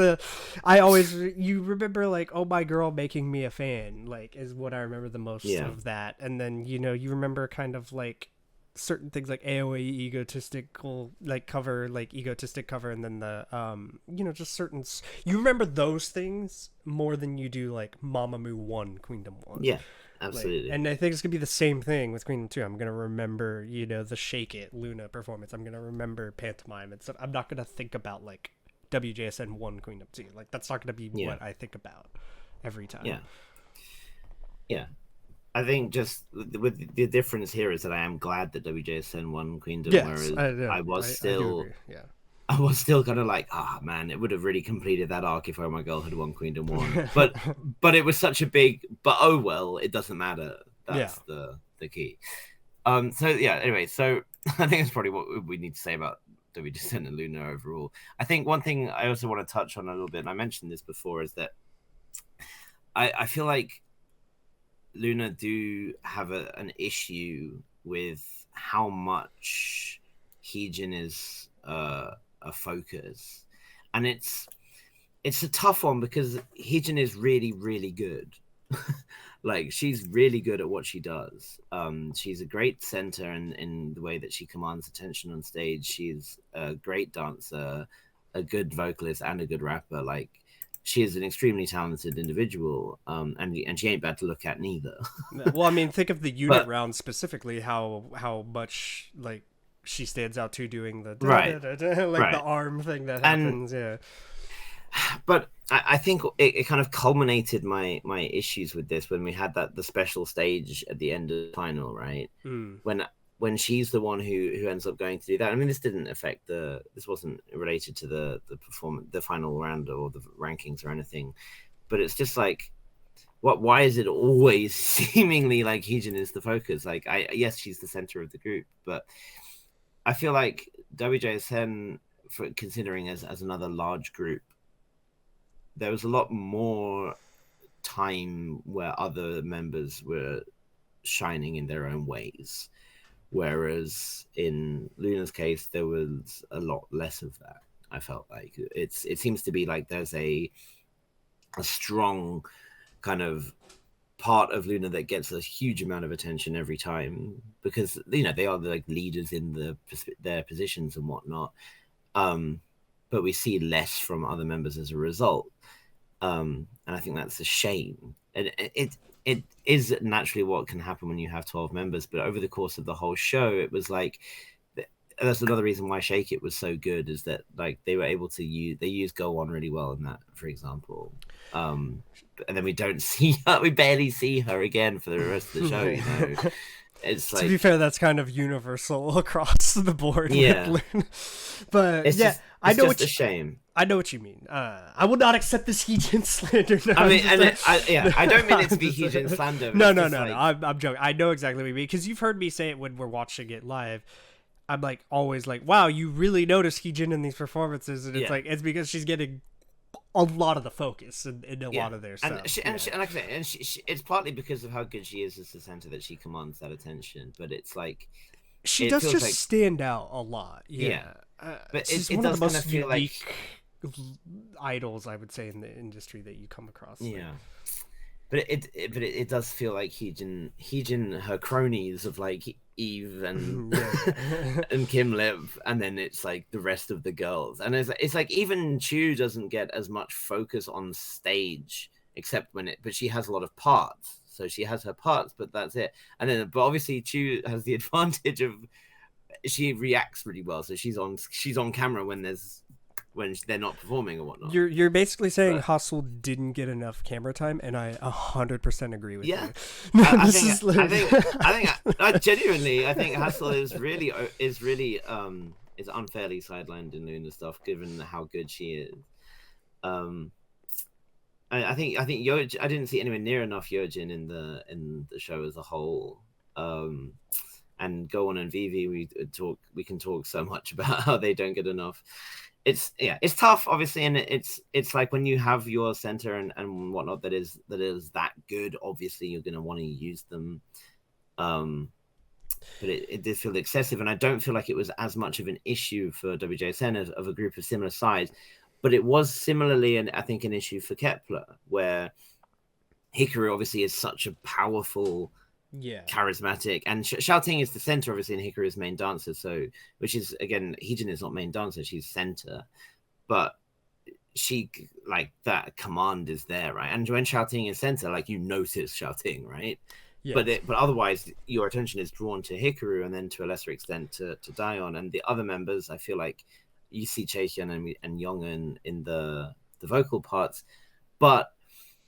you remember like Oh My Girl making me a fan, like, is what I remember the most of that. And then you remember kind of like certain things like AOA egotistic cover, and then the just certain, you remember those things more than you do like Mamamoo 1 Queendom 1. Yeah, absolutely. And I think it's gonna be the same thing with Queendom 2. I'm gonna remember the Shake It Loona performance. I'm gonna remember pantomime and stuff. I'm not gonna think about like WJSN 1 Queendom 2. Like that's not gonna be what I think about every time. Yeah. I think just with the difference here is that I am glad that WJSN won Queendom, whereas I was still kind of like, man, it would have really completed that arc if Oh My Girl had won Queendom 1. but it was such a big, but oh well, it doesn't matter. That's the key. Anyway, so I think that's probably what we need to say about WJSN and Loona overall. I think one thing I also want to touch on a little bit, and I mentioned this before, is that I feel like Loona do have an issue with how much Heejin is a focus, and it's a tough one because Heejin is really, really good. Like, she's really good at what she does. She's a great center in the way that she commands attention on stage. She's a great dancer, a good vocalist, and a good rapper. Like, she is an extremely talented individual, and she ain't bad to look at neither. Well, I mean, think of the unit round specifically, how much like she stands out to doing the the arm thing that happens. But I think it kind of culminated my issues with this when we had the special stage at the end of the final, right? When she's the one who ends up going to do that. I mean, this wasn't related to the performance, the final round or the rankings or anything, but it's just like, why is it always seemingly like Heejin is the focus? Like, yes, she's the center of the group, but I feel like WJSN, for considering as another large group, there was a lot more time where other members were shining in their own ways. Whereas in Loona's case, there was a lot less of that. I felt like it seems to be like there's a strong kind of part of Loona that gets a huge amount of attention every time because they are like leaders in their positions and whatnot. But we see less from other members as a result. And I think that's a shame. And it is naturally what can happen when you have 12 members, but over the course of the whole show, it was like, that's another reason why Shake It was so good, is that like they were able to use Go On really well in that, for example. And then we don't see her, we barely see her again for the rest of the show, you know. It's like, to be fair, that's kind of universal across the board. Yeah. But it's yeah, just, I know just a shame. I know what you mean. I will not accept this Heejin slander. No, I mean, I don't mean it to be Heejin slander. No. I'm joking. I know exactly what you mean, because you've heard me say it when we're watching it live. I'm like always like, wow, you really notice Heejin in these performances, and it's like, it's because she's getting a lot of the focus in a lot of their stuff. And like I said, it's partly because of how good she is as the center that she commands that attention. But it's like, she does just stand out a lot. Yeah. But she's one of the most unique idols, I would say, in the industry that you come across. Yeah. But it does feel like Heejin, her cronies of like Eve and and Kim Lip, and then it's like the rest of the girls, and it's like even Chu doesn't get as much focus on stage, except but she has a lot of parts, so she has her parts, but that's it. And then, but obviously Chu has the advantage of she reacts really well, so she's on camera when they're not performing or whatnot. You're basically saying Hustle didn't get enough camera time, and I 100% agree with you. I think Hustle is really is unfairly sidelined in Loona stuff, given how good she is. I think Yojin, I didn't see anywhere near enough Yojin in the show as a whole. And Go On and Vivi, we can talk so much about how they don't get enough. It's tough, obviously, and it's like when you have your center and whatnot that is that good, obviously you're going to want to use them. But it did feel excessive, and I don't feel like it was as much of an issue for WJSN as of a group of similar size, but it was similarly, and I think, an issue for Kepler, where Hikaru obviously is such a powerful, charismatic, and Xiaoting is the center, obviously, and Hikaru is main dancer, so, which is, again, Heejin is not main dancer, she's center, but she, like, that command is there, right? And when Xiaoting is center, like, you notice Xiaoting, right? Yes. But otherwise your attention is drawn to Hikaru, and then to a lesser extent to Daeon, and the other members. I feel like you see Chaehyun and Yongin in the vocal parts, but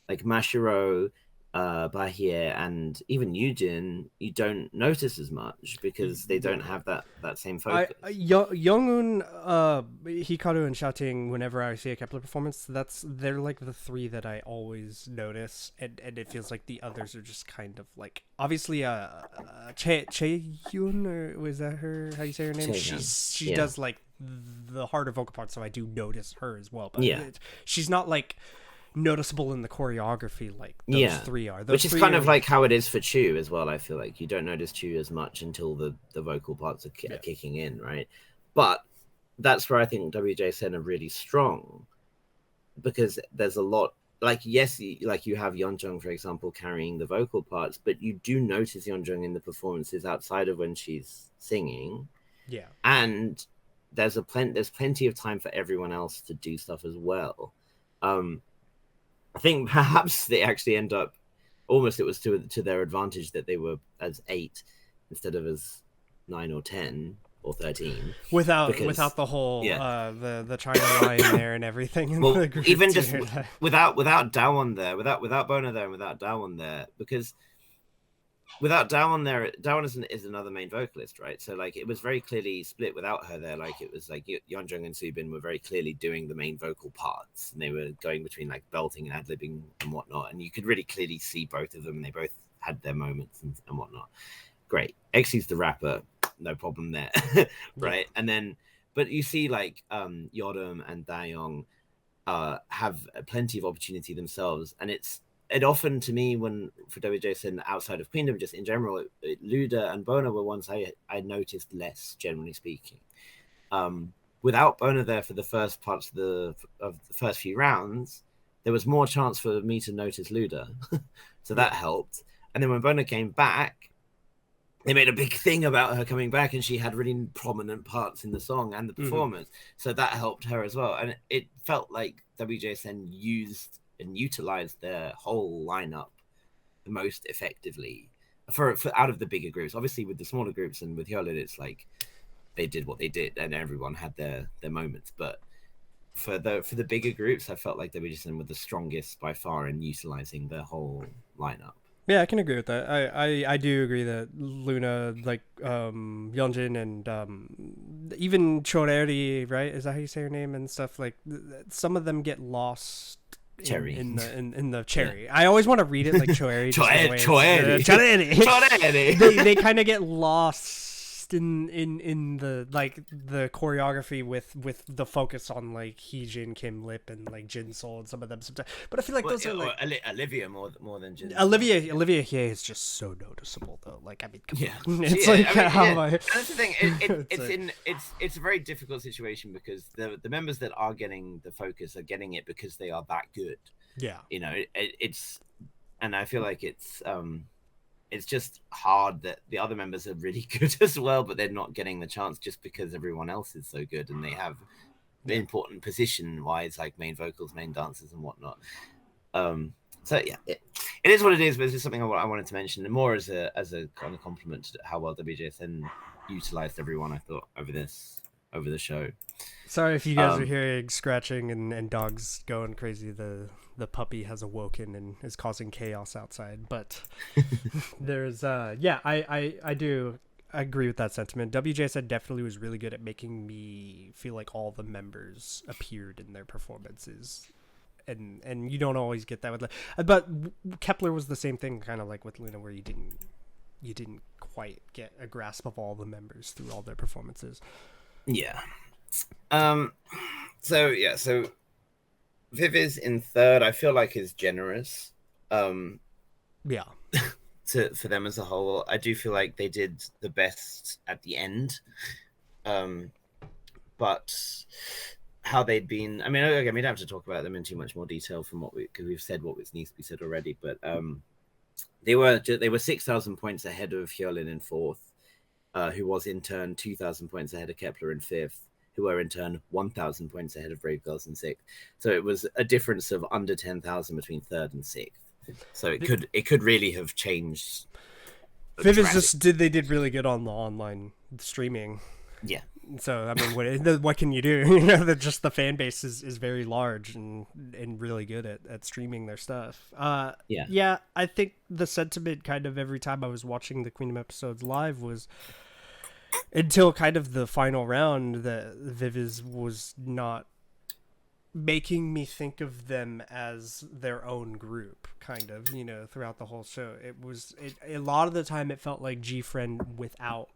like Mashiro, Bahie, and even Yujin, you don't notice as much because they don't have that same focus. Youngun, Hikaru, and Xiaoting, whenever I see a Kepler performance, they're like the three that I always notice, and it feels like the others are just kind of like, obviously Chaehyun, or was that her, how you say her name? She does like the harder vocal parts, so I do notice her as well, but she's not like noticeable in the choreography like those three are. Which is kind of like how it is for Chu as well. I feel like you don't notice Chu as much until the vocal parts are kicking in, right? But that's where I think WJSN are really strong, because there's a lot, like, yes, like you have Yeonjung, for example, carrying the vocal parts, but you do notice Yeonjung in the performances outside of when she's singing. Yeah. And there's plenty of time for everyone else to do stuff as well. I think perhaps they actually end up almost, it was to their advantage that they were as 8 instead of as 9 or 10 or 13 without the whole the China line there and everything. Well, the group even just without Dawon there, without Bona there, and without Dawon there, because without Dawon there, Dawon is another main vocalist, right? So like it was very clearly split without her there. Like it was like Yeonjung and Subin were very clearly doing the main vocal parts, and they were going between like belting and ad-libbing and whatnot, and you could really clearly see both of them, and they both had their moments and whatnot. Great. Exy's the rapper, no problem there. Right. And then, but you see like Yodam and Daeyoung have plenty of opportunity themselves, and it often, to me, when for WJSN outside of Queendom, just in general, Luda and Bona were ones I noticed less, generally speaking. Without Bona there for the first parts of the first few rounds, there was more chance for me to notice Luda, so that helped. And then when Bona came back, they made a big thing about her coming back, and she had really prominent parts in the song and the performance, so that helped her as well. And it felt like WJSN used and utilized their whole lineup the most effectively for out of the bigger groups. Obviously, with the smaller groups and with Hyolyn, it's like they did what they did, and everyone had their moments. But for the bigger groups, I felt like WJSN were the strongest by far in utilizing their whole lineup. Yeah, I can agree with that. I do agree that Loona, like Yeonjin and even Choreri, right? Is that how you say her name and stuff? Like some of them get lost Cherry in the cherry. Yeah. I always want to read it like Choreri. Choreri. They kind of get lost in the like the choreography with the focus on like Heejin, Kim Lip, and like Jin Sol and some of them sometimes. But I feel like those are like Olivia more than Jin. Olivia Hye is just so noticeable though. Like I mean, come on. It's like That's the thing. It's a very difficult situation because the members that are getting the focus are getting it because they are that good. Yeah, you know, and I feel like it's just hard that the other members are really good as well, but they're not getting the chance just because everyone else is so good and they have the important position wise, like main vocals, main dancers, and whatnot. So yeah, it is what it is, but it's just something I wanted to mention, and more as a kind of compliment to how well WJSN utilized everyone. I thought over the show. Sorry if you guys are hearing scratching and dogs going crazy. The puppy has awoken and is causing chaos outside. But there's I do agree with that sentiment. WJSN definitely was really good at making me feel like all the members appeared in their performances. And you don't always get that with, but Kepler was the same thing, kind of like with Loona, where you didn't quite get a grasp of all the members through all their performances. Yeah. So Viviz in third, I feel like is generous. Yeah. For them as a whole, I do feel like they did the best at the end. But how they'd been, I mean, again, we don't have to talk about them in too much more detail because we've said what needs to be said already. But they were 6,000 points ahead of Hyolyn in fourth, who was in turn 2,000 points ahead of Kepler in fifth, who were in turn 1,000 points ahead of Brave Girls in sixth. So it was a difference of under 10,000 between third and sixth. So it could really have changed. Viviz they did really good on the online streaming. Yeah. So I mean, what can you do? You know, that just the fan base is very large and really good at streaming their stuff. Yeah. I think the sentiment kind of every time I was watching the Queendom episodes live was, until kind of the final round, that Viviz was not making me think of them as their own group, kind of, you know, throughout the whole show. A lot of the time it felt like G-Friend without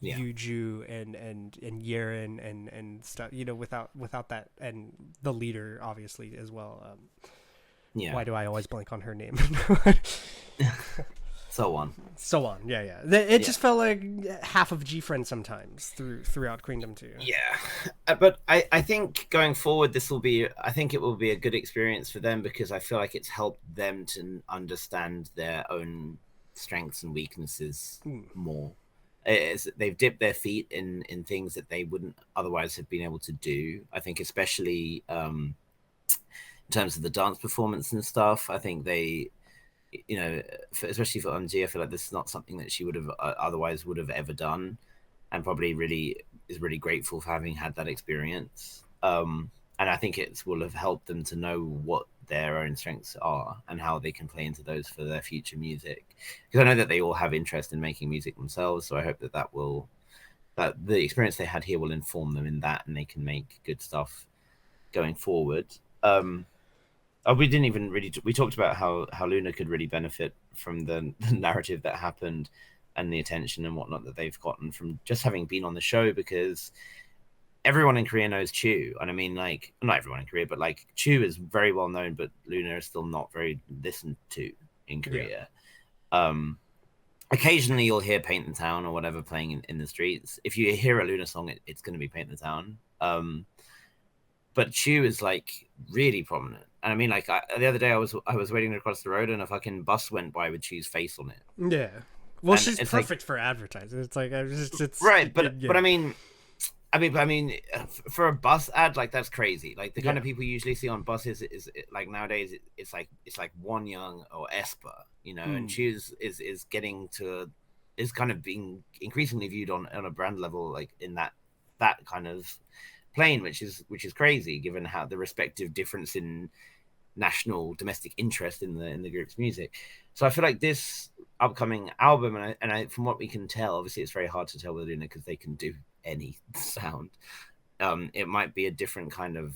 Yuju and Yeren and stuff, you know, without that, and the leader obviously as well. Why do I always blank on her name? So on. Yeah. It just felt like half of G-Friend sometimes throughout Queendom too. Yeah, but I think going forward, it will be a good experience for them, because I feel like it's helped them to understand their own strengths and weaknesses more. They've dipped their feet in things that they wouldn't otherwise have been able to do. I think especially in terms of the dance performance and stuff, I think they, you know, especially for Eunji, I feel like this is not something that she would have otherwise ever done, and probably is really grateful for having had that experience. And I think it will have helped them to know what their own strengths are and how they can play into those for their future music. Because I know that they all have interest in making music themselves, so I hope that the experience they had here will inform them in that, and they can make good stuff going forward. We didn't even we talked about how Loona could really benefit from the narrative that happened and the attention and whatnot that they've gotten from just having been on the show, because everyone in Korea knows Chu. And I mean, like, not everyone in Korea, but like Chu is very well known, but Loona is still not very listened to in Korea. Yeah. Occasionally you'll hear Paint the Town or whatever playing in the streets. If you hear a Loona song, it's going to be Paint the Town. But Chu is like really prominent. And I mean, like, the other day I was waiting across the road and a fucking bus went by with Chu's face on it. Yeah. Well, and she's perfect for advertising. It's like, it's right. But I mean, I mean, for a bus ad, like that's crazy. Like the kind Yeah. of people you usually see on buses is like nowadays it's like Won Young or Esper, and she is getting to is kind of being increasingly viewed on a brand level, like in that kind of plane, which is crazy given how the respective difference in national domestic interest in the group's music. So I feel like this upcoming album, and I from what we can tell, obviously it's very hard to tell with Loona because they can do any sound. It might be a different kind of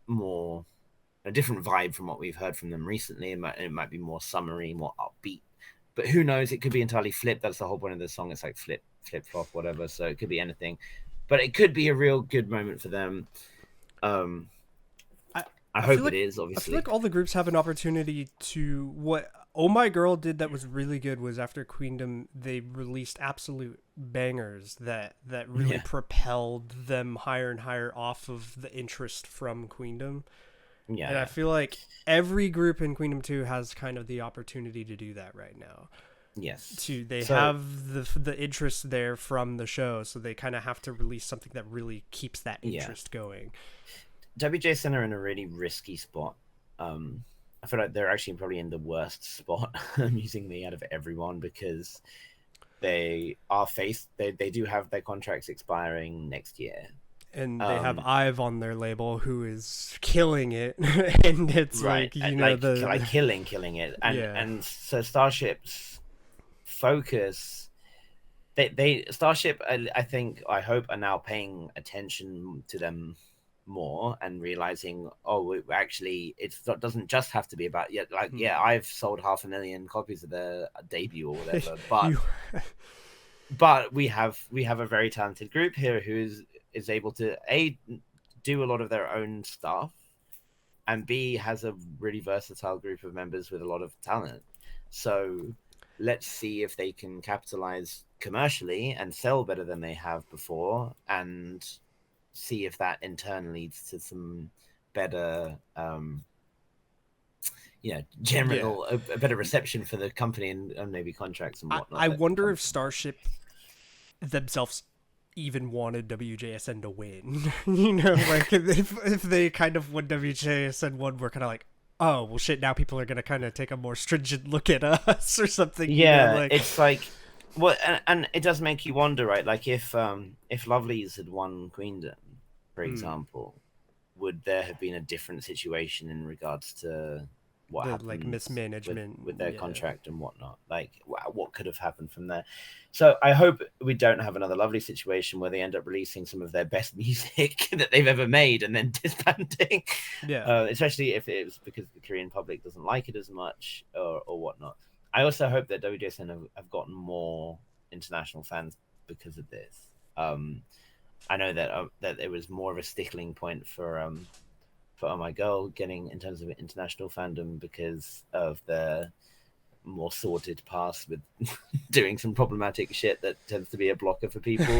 a different vibe from what we've heard from them recently. It might be more summery, more upbeat. But who knows? It could be entirely flip. That's the whole point of the song. It's like flip, flop, whatever. So it could be anything. But it could be a real good moment for them. I hope it is, obviously. I feel like all the groups have an opportunity to... What Oh My Girl did that was really good was after Queendom, they released absolute bangers that really propelled them higher and higher off of the interest from Queendom. Yeah. And I feel like every group in Queendom 2 has kind of the opportunity to do that right now. Yes. They have the interest there from the show, so they kind of have to release something that really keeps that interest going. WJSN are in a really risky spot. I feel like they're actually probably in the worst spot, amusingly, out of everyone, because they do have their contracts expiring next year. And they have Ive on their label, who is killing it, and it's right. killing it, and so Starship's focus, Starship, I hope are now paying attention to them more and realizing, actually it doesn't just have to be about I've sold 500,000 copies of their debut or whatever, but but we have a very talented group here who is able to do a lot of their own stuff, and B has a really versatile group of members with a lot of talent. So let's see if they can capitalize commercially and sell better than they have before, and see if that in turn leads to some better a better reception for the company and maybe contracts and whatnot. I wonder if Starship themselves even wanted WJSN to win. Like if they kind of, when WJSN won, we're kind of like, oh well shit, now people are gonna kind of take a more stringent look at us or something. It's like, well, and it does make you wonder, right? Like if Lovelyz had won Queendom, for example, would there have been a different situation in regards to what happened, like mismanagement with their contract and whatnot? Like what could have happened from there? So I hope we don't have another Lovelyz situation where they end up releasing some of their best music that they've ever made and then disbanding. Especially if it was because the Korean public doesn't like it as much or whatnot. I also hope that WJSN have gotten more international fans because of this. I know that it was more of a stickling point for Oh My Girl getting in terms of international fandom because of the more sordid past with doing some problematic shit that tends to be a blocker for people.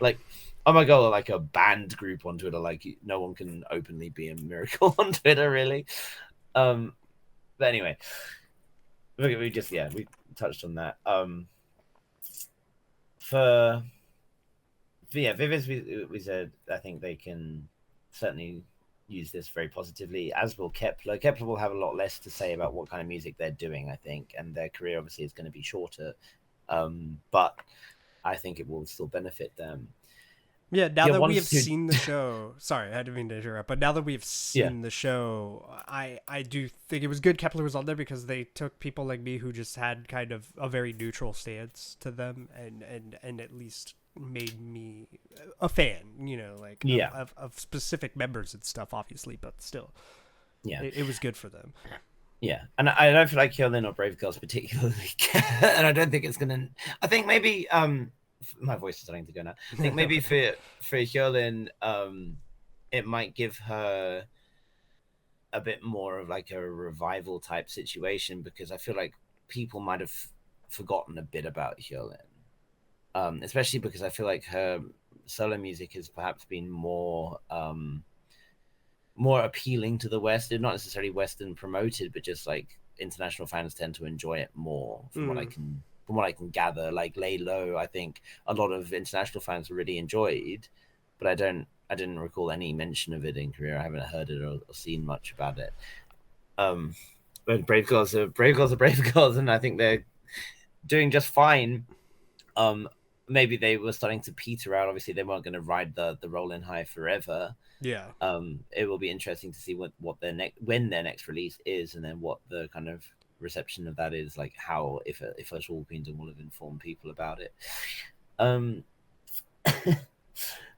Like Oh My Girl are like a banned group on Twitter. Like no one can openly be a miracle on Twitter, really. But anyway, we touched on that. For Viviz, we said I think they can certainly use this very positively, as will Kepler. Kepler will have a lot less to say about what kind of music they're doing, I think, and their career obviously is going to be shorter, but I think it will still benefit them. Yeah, now that we have seen the show, sorry, I didn't mean to interrupt, but now that we've seen the show, I do think it was good Kepler was on there because they took people like me who just had kind of a very neutral stance to them and at least made me a fan, of specific members and stuff, obviously, but still, it was good for them. Yeah, and I don't feel like Hyolyn or Brave Girls particularly, and I don't think it's gonna. I think maybe my voice is starting to go now. I think maybe for Hyolyn, it might give her a bit more of like a revival type situation because I feel like people might have forgotten a bit about Hyolyn. Especially because I feel like her solo music has perhaps been more appealing to the West. Not necessarily Western promoted, but just like international fans tend to enjoy it more from what I can gather. Like Lay Low, I think a lot of international fans really enjoyed, but I didn't recall any mention of it in Korea. I haven't heard it or seen much about it. But Brave Girls are Brave Girls, and I think they're doing just fine. Maybe they were starting to peter out. Obviously, they weren't going to ride the rolling high forever. Yeah. It will be interesting to see when their next release is, and then what the kind of reception of that is, like how if a All Queendom will have informed people about it.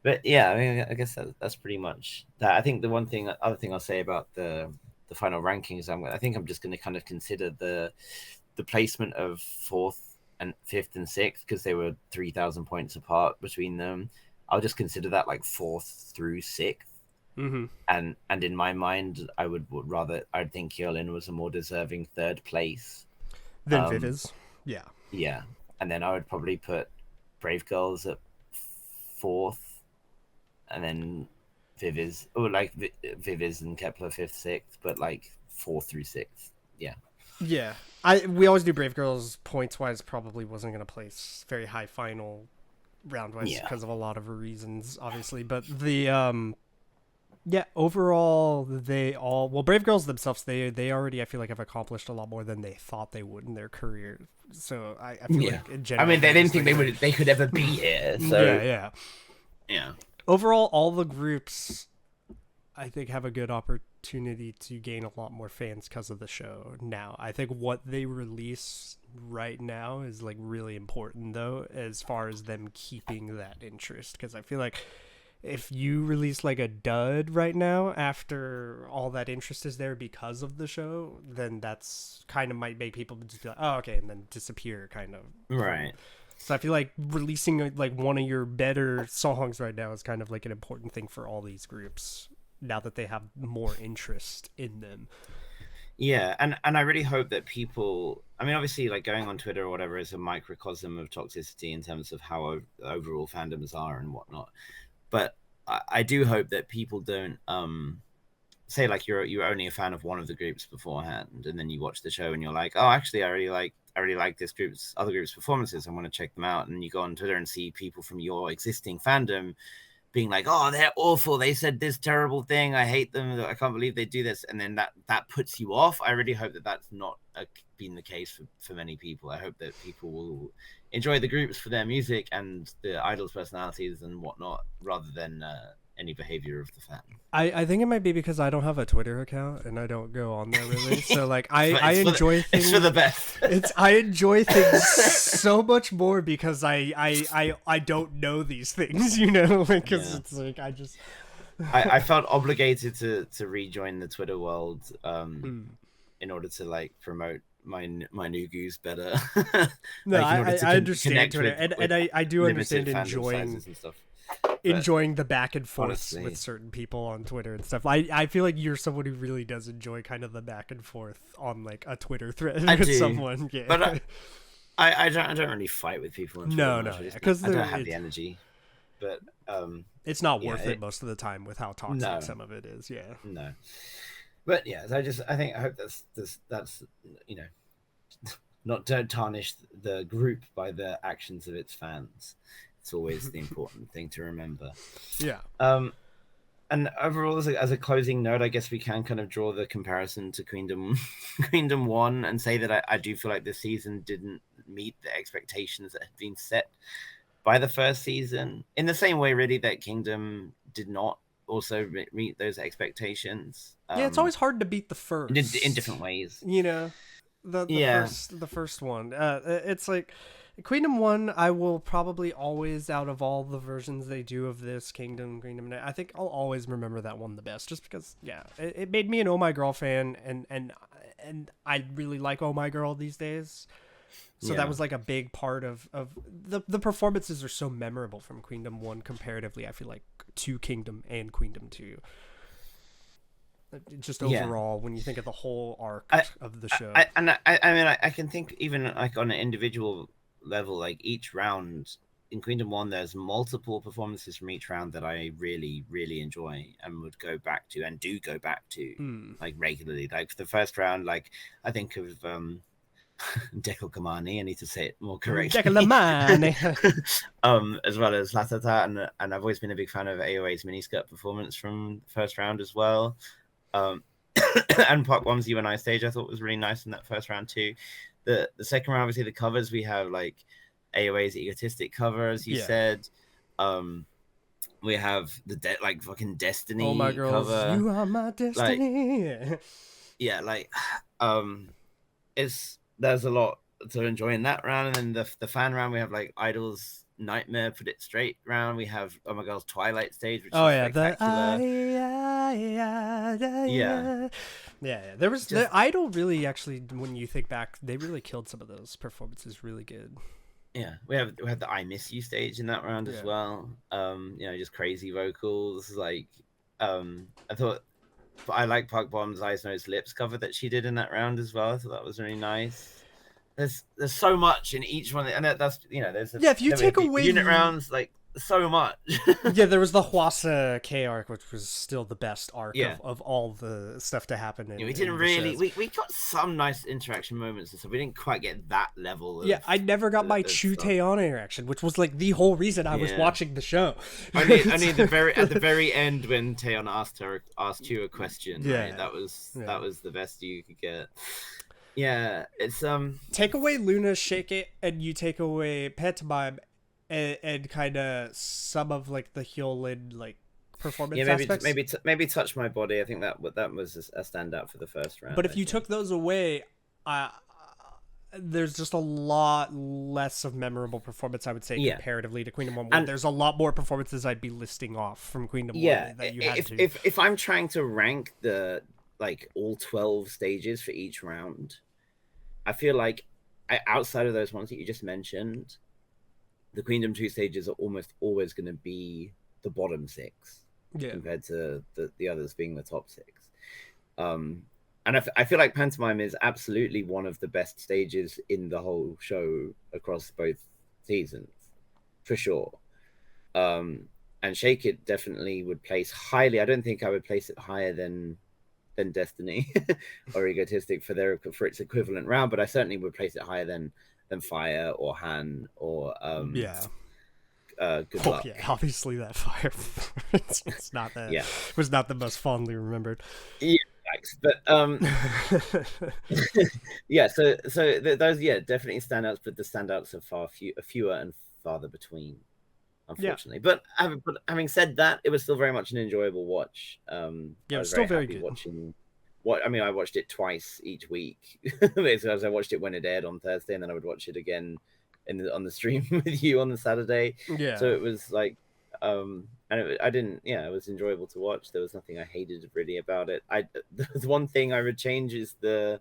But yeah, I mean, I guess that's pretty much that. I think the other thing I'll say about the final rankings, I think I'm just going to kind of consider the placement of 4th and 5th and 6th, because they were 3,000 points apart between them. I'll just consider that like 4th through 6th. Mm-hmm. And in my mind, I'd think Hyolyn was a more deserving 3rd place than Viviz. Yeah, and then I would probably put Brave Girls at 4th, and then Viviz, or like Viviz and Kepler 5th, 6th, but like 4th through 6th. Yeah. We always do Brave Girls points wise. Probably wasn't going to place very high final round wise because of a lot of reasons, obviously. But the overall Brave Girls themselves, they already, I feel like, have accomplished a lot more than they thought they would in their career. So I feel like in general, I mean, they didn't think they could ever be here. So yeah. Overall, all the groups, I think, have a good opportunity to gain a lot more fans because of the show now. I think what they release right now is like really important, though, as far as them keeping that interest, because I feel like if you release like a dud right now after all that interest is there because of the show, then that's kind of might make people just be like, oh, okay, and then disappear, kind of. Right. So I feel like releasing like one of your better songs right now is kind of like an important thing for all these groups now that they have more interest in them. Yeah, and I really hope that people, I mean, obviously, like going on Twitter or whatever is a microcosm of toxicity in terms of how overall fandoms are and whatnot. But I do hope that people don't say like you're only a fan of one of the groups beforehand, and then you watch the show and you're like, oh, actually, I really like this other group's performances. I want to check them out. And you go on Twitter and see people from your existing fandom being like, oh, they're awful. They said this terrible thing. I hate them. I can't believe they do this. And then that puts you off. I really hope that that's not been the case for many people. I hope that people will enjoy the groups for their music and the idols' personalities and whatnot, rather than any behavior of the fan. I think it might be because I don't have a Twitter account and I don't go on there really. So like I enjoy things. It's for the best. I enjoy things so much more because I don't know these things, you know, because it's like I felt obligated to rejoin the Twitter world in order to like promote my new goose better. No, like, I understand Twitter, and I do understand enjoying the back and forth with certain people on Twitter and stuff. I feel like you're someone who really does enjoy kind of the back and forth on like a Twitter thread with someone. Yeah. But I don't really fight with people on Twitter. No, because I don't have the energy. But it's not worth it most of the time with how toxic some of it is. Yeah. No. But yeah, so I hope that's you know, don't tarnish the group by the actions of its fans. It's always the important thing to remember. Yeah. And overall, as a closing note, I guess we can kind of draw the comparison to Queendom 1 and say that I do feel like this season didn't meet the expectations that had been set by the first season, in the same way, really, that Kingdom did not also meet those expectations. Yeah, it's always hard to beat the first. In different ways. You know, the first one. It's like... Queendom 1, I will probably always, out of all the versions they do of this, Queendom, I think I'll always remember that one the best, just because, it made me an Oh My Girl fan, and I really like Oh My Girl these days. So that was like a big part of the performances are so memorable from Queendom 1 comparatively, I feel like, to Kingdom and Queendom 2. Just overall, when you think of the whole arc of the show. I mean, I can think even like on an individual level, like each round in Queendom 1, there's multiple performances from each round that I really, really enjoy and would go back to and do go back to like regularly. Like the first round, like I think of Dekalkamani, I need to say it more correctly. Dekalkamani. As well as Latata, and I've always been a big fan of AOA's miniskirt performance from the first round as well. And Park Bom's You and I stage I thought was really nice in that first round too. The second round, obviously the covers, we have like AOA's egotistic cover, as you said. We have the like fucking Destiny. Oh my girls, cover. you are my destiny. Like, there's a lot to enjoy in that round, and then the fan round we have like Idol's Nightmare Put It Straight round. We have Oh My Girl's Twilight stage, which is spectacular. Yeah. There was the Idol really actually, when you think back, they really killed some of those performances really good. Yeah, we had the I Miss You stage in that round as well. Just crazy vocals. Like, I like Park Bom's Eyes, Nose, Lips cover that she did in that round as well. I thought that was really nice. There's so much in each one, and that's there's if you take away unit rounds, like so much. There was the Hwasa K arc, which was still the best arc of all the stuff to happen. We didn't really. We got some nice interaction moments and stuff. We didn't quite get that level. I never got my Chu Taeyeon interaction, which was like the whole reason I was watching the show. Only at the very end when Taeyeon asked Chu a question. Right? That was the best you could get. Yeah, it's take away Loona Shake It, and you take away Pantomime, and kind of some of like the Hyolyn like performance aspects. Maybe Touch My Body. I think that was a standout for the first round. But if you took those away, there's just a lot less of memorable performance, I would say, comparatively to Queendom 1. And there's a lot more performances I'd be listing off from Queendom 1 that you had to. If I'm trying to rank the like all 12 stages for each round, I feel like outside of those ones that you just mentioned, the Queendom 2 stages are almost always going to be the bottom 6 compared to the others being the top 6. And I feel like Pantomime is absolutely one of the best stages in the whole show across both seasons, for sure. And Shake It definitely would place highly. I don't think I would place it higher than Destiny or Egotistic for its equivalent round, but I certainly would place it higher than Fire or Han or Good Luck. Yeah, obviously that Fire it's not that was not the most fondly remembered. Yeah, thanks. But so those definitely standouts, but the standouts are fewer and farther between, unfortunately. But having said that, it was still very much an enjoyable watch. It was still very good. I watched it twice each week. As I watched it when it aired on Thursday, and then I would watch it again on the stream with you on the Saturday. Yeah. So it was like, and it was enjoyable to watch. There was nothing I hated really about it. The one thing I would change is the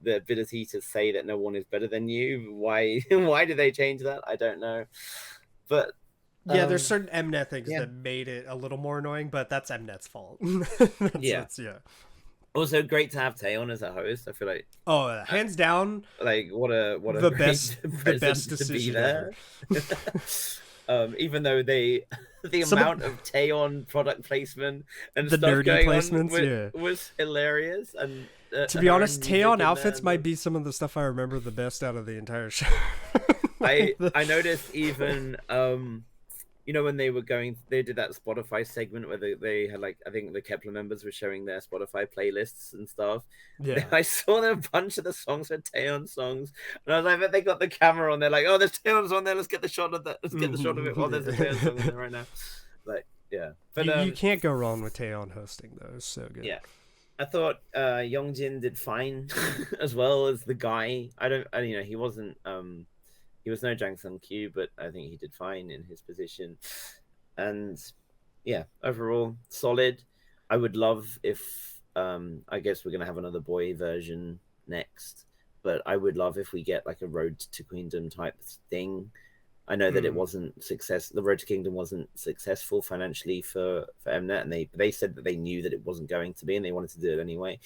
ability to say that no one is better than you. Why did they change that? I don't know. But there's certain Mnet things that made it a little more annoying, but that's Mnet's fault. Also, great to have Taeyeon as a host. I feel like hands down, like what a the best decision there. Even though the amount of Taeyeon product placement and the stuff going placements was hilarious. And to be honest, Taeyeon outfits might be some of the stuff I remember the best out of the entire show. I noticed even when they did that Spotify segment where they had like, I think the Kepler members were showing their Spotify playlists and stuff. Yeah. I saw a bunch of the songs were Taeyeon songs, and I was like, but they got the camera on there, like, oh, there's Taeyeon's on there, let's get the shot of that, let's get the shot of it. Oh, there's a Taeyeon song on there right now. Like, yeah. But you can't go wrong with Taeyeon hosting though. It's so good. Yeah. I thought Youngjin did fine as well as the guy. He wasn't he was no Jang Sung Kyu, but I think he did fine in his position. And overall solid. I would love if I guess we're gonna have another boy version next, but I would love if we get like a Road to Queendom type thing. I know that it wasn't the Road to Kingdom wasn't successful financially for Mnet, and they said that they knew that it wasn't going to be, and they wanted to do it anyway.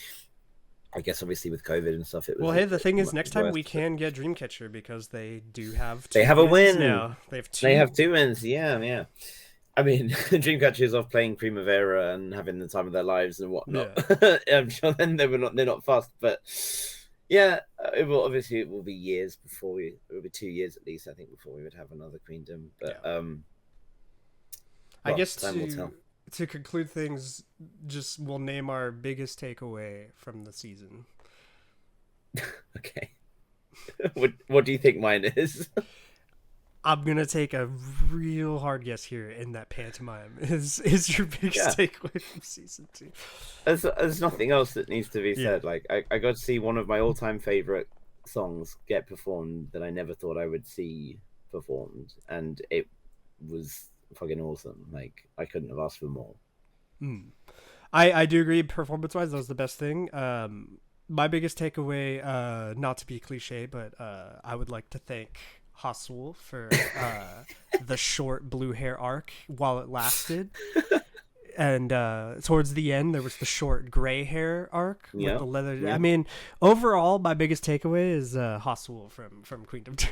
I guess obviously with COVID and stuff, it was. Well, hey, the thing is, next time we can get Dreamcatcher because they do have. They have a win now. They have 2 wins. Yeah. I mean, Dreamcatcher is off playing Primavera and having the time of their lives and whatnot. Yeah. I'm sure then they're not fast, but Yeah, it will be years before it will be 2 years at least, I think, before we would have another Queendom. But Yeah. I well, guess time will tell. to conclude things, just we'll name our biggest takeaway from the season. Okay. What do you think mine is? I'm gonna take a real hard guess here, in that pantomime is your biggest takeaway from season 2. There's nothing else that needs to be said. Yeah. Like I got to see one of my all-time favorite songs get performed that I never thought I would see performed, and it was fucking awesome. Like I couldn't have asked for more. I do agree. Performance-wise, that was the best thing. My biggest takeaway, not to be cliche, but I would like to thank Hustle for the short blue hair arc while it lasted. And towards the end, there was the short gray hair arc with the leather. Yeah. I mean, overall, my biggest takeaway is Hustle from Queendom 2.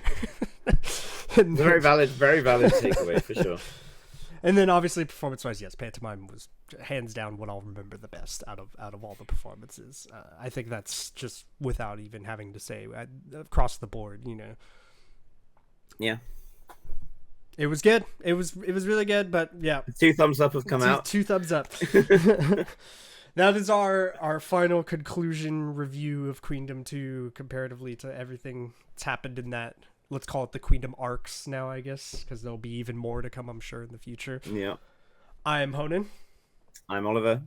Very valid takeaway for sure. And then obviously performance-wise, yes, pantomime was hands down what I'll remember the best out of all the performances. I think that's just without even having to say across the board, you know. Yeah. It was good. It was really good, but yeah. 2 thumbs up have come out. 2 thumbs up. That is our final conclusion review of Queendom 2 comparatively to everything that's happened in that. Let's call it the Queendom arcs now, I guess, because there'll be even more to come, I'm sure, in the future. Yeah. I am Honan. I'm Oliver.